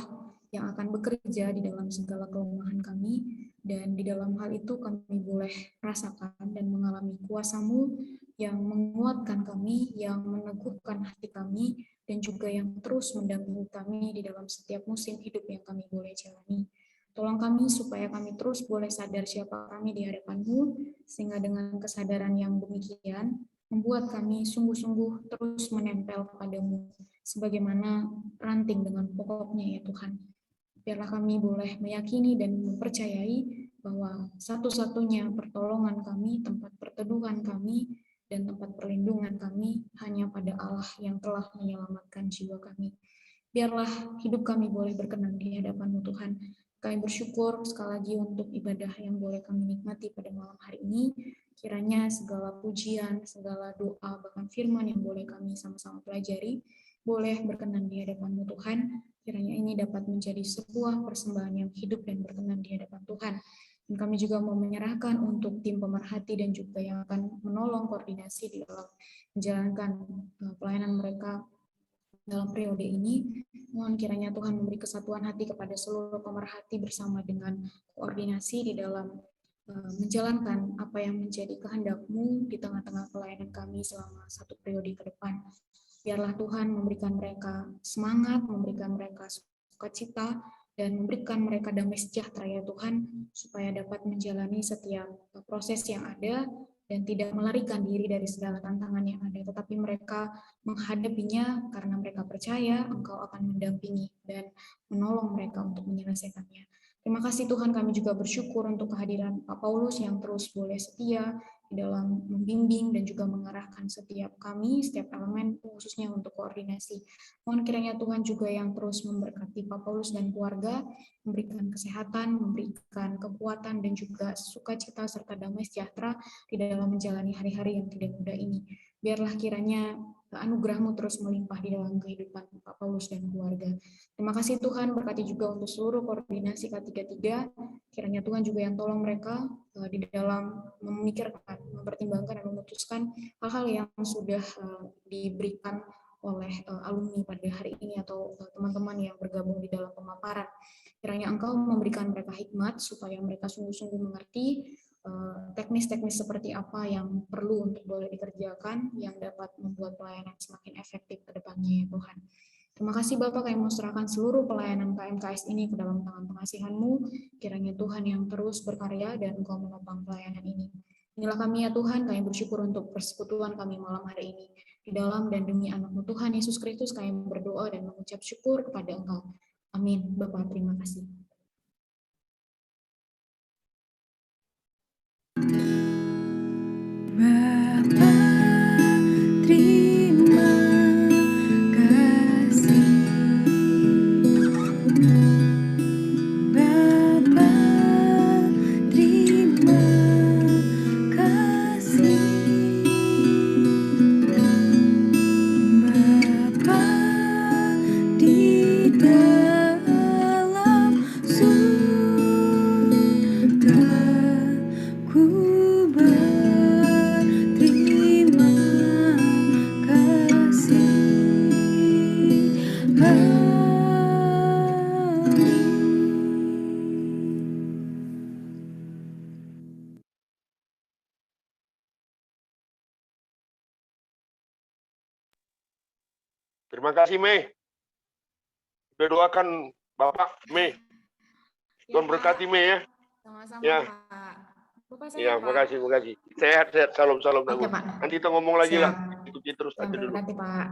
yang akan bekerja di dalam segala kelemahan kami, dan di dalam hal itu kami boleh rasakan dan mengalami kuasa-Mu yang menguatkan kami, yang meneguhkan hati kami, dan juga yang terus mendampingi kami di dalam setiap musim hidup yang kami boleh jalani. Tolong kami supaya kami terus boleh sadar siapa kami di hadapan-Mu, sehingga dengan kesadaran yang demikian, membuat kami sungguh-sungguh terus menempel kepadamu, sebagaimana ranting dengan pokoknya ya Tuhan. Biarlah kami boleh meyakini dan mempercayai bahwa satu-satunya pertolongan kami, tempat perteduhan kami, dan tempat perlindungan kami hanya pada Allah yang telah menyelamatkan jiwa kami. Biarlah hidup kami boleh berkenan di hadapan-Mu Tuhan. Kami bersyukur sekali lagi untuk ibadah yang boleh kami nikmati pada malam hari ini. Kiranya segala pujian, segala doa, bahkan firman yang boleh kami sama-sama pelajari, boleh berkenan di hadapan-Mu Tuhan. Kiranya ini dapat menjadi sebuah persembahan yang hidup dan berkenan di hadapan Tuhan. Dan kami juga mau menyerahkan untuk tim pemerhati dan juga yang akan menolong koordinasi di dalam menjalankan pelayanan mereka dalam periode ini. Mohon kiranya Tuhan memberi kesatuan hati kepada seluruh pemerhati bersama dengan koordinasi di dalam menjalankan apa yang menjadi kehendak-Mu di tengah-tengah pelayanan kami selama satu periode ke depan. Biarlah Tuhan memberikan mereka semangat, memberikan mereka sukacita, dan memberikan mereka damai sejahtera ya Tuhan, supaya dapat menjalani setiap proses yang ada dan tidak melarikan diri dari segala tantangan yang ada, tetapi mereka menghadapinya karena mereka percaya Engkau akan mendampingi dan menolong mereka untuk menyelesaikannya. Terima kasih Tuhan, kami juga bersyukur untuk kehadiran Pak Paulus yang terus boleh setia di dalam membimbing dan juga mengarahkan setiap kami, setiap elemen, khususnya untuk koordinasi. Mohon kiranya Tuhan juga yang terus memberkati Pak Paulus dan keluarga, memberikan kesehatan, memberikan kekuatan, dan juga sukacita serta damai sejahtera di dalam menjalani hari-hari yang tidak mudah ini. Biarlah kiranya anugerah-Mu terus melimpah di dalam kehidupan Pak Paulus dan keluarga. Terima kasih Tuhan, berkati juga untuk seluruh koordinasi K33. Kiranya Tuhan juga yang tolong mereka di dalam memikirkan, mempertimbangkan, dan memutuskan hal-hal yang sudah diberikan oleh alumni pada hari ini atau teman-teman yang bergabung di dalam pemaparan. Kiranya Engkau memberikan mereka hikmat supaya mereka sungguh-sungguh mengerti teknis-teknis seperti apa yang perlu untuk boleh dikerjakan yang dapat membuat pelayanan semakin efektif ke depannya ya Tuhan. Terima kasih Bapak, kami mau serahkan seluruh pelayanan KMKS ini ke dalam tangan pengasihan-Mu. Kiranya Tuhan yang terus berkarya dan Engkau menopang pelayanan ini. Inilah kami ya Tuhan, kami bersyukur untuk persekutuan kami malam hari ini. Di dalam dan demi anak-Mu Tuhan Yesus Kristus kami berdoa dan mengucap syukur kepada Engkau. Amin. Bapak, terima kasih.
Bapa, terima kasih. Bapa, terima kasih. Bapa, di dalam surga, ku berterima kasih.
Terima kasih, Mei. Sudah doakan Bapak, Mei. Tuhan berkati, Mei ya.
Sama-sama
Ya.
Pak. Bapak
Ya,
sehat, Pak.
makasih. Sehat. Salam.
Oke, Pak.
Nanti kita ngomong lagi
Siap.
lah. Ikuti terus
Tuhan
aja dulu.
berkati, Pak.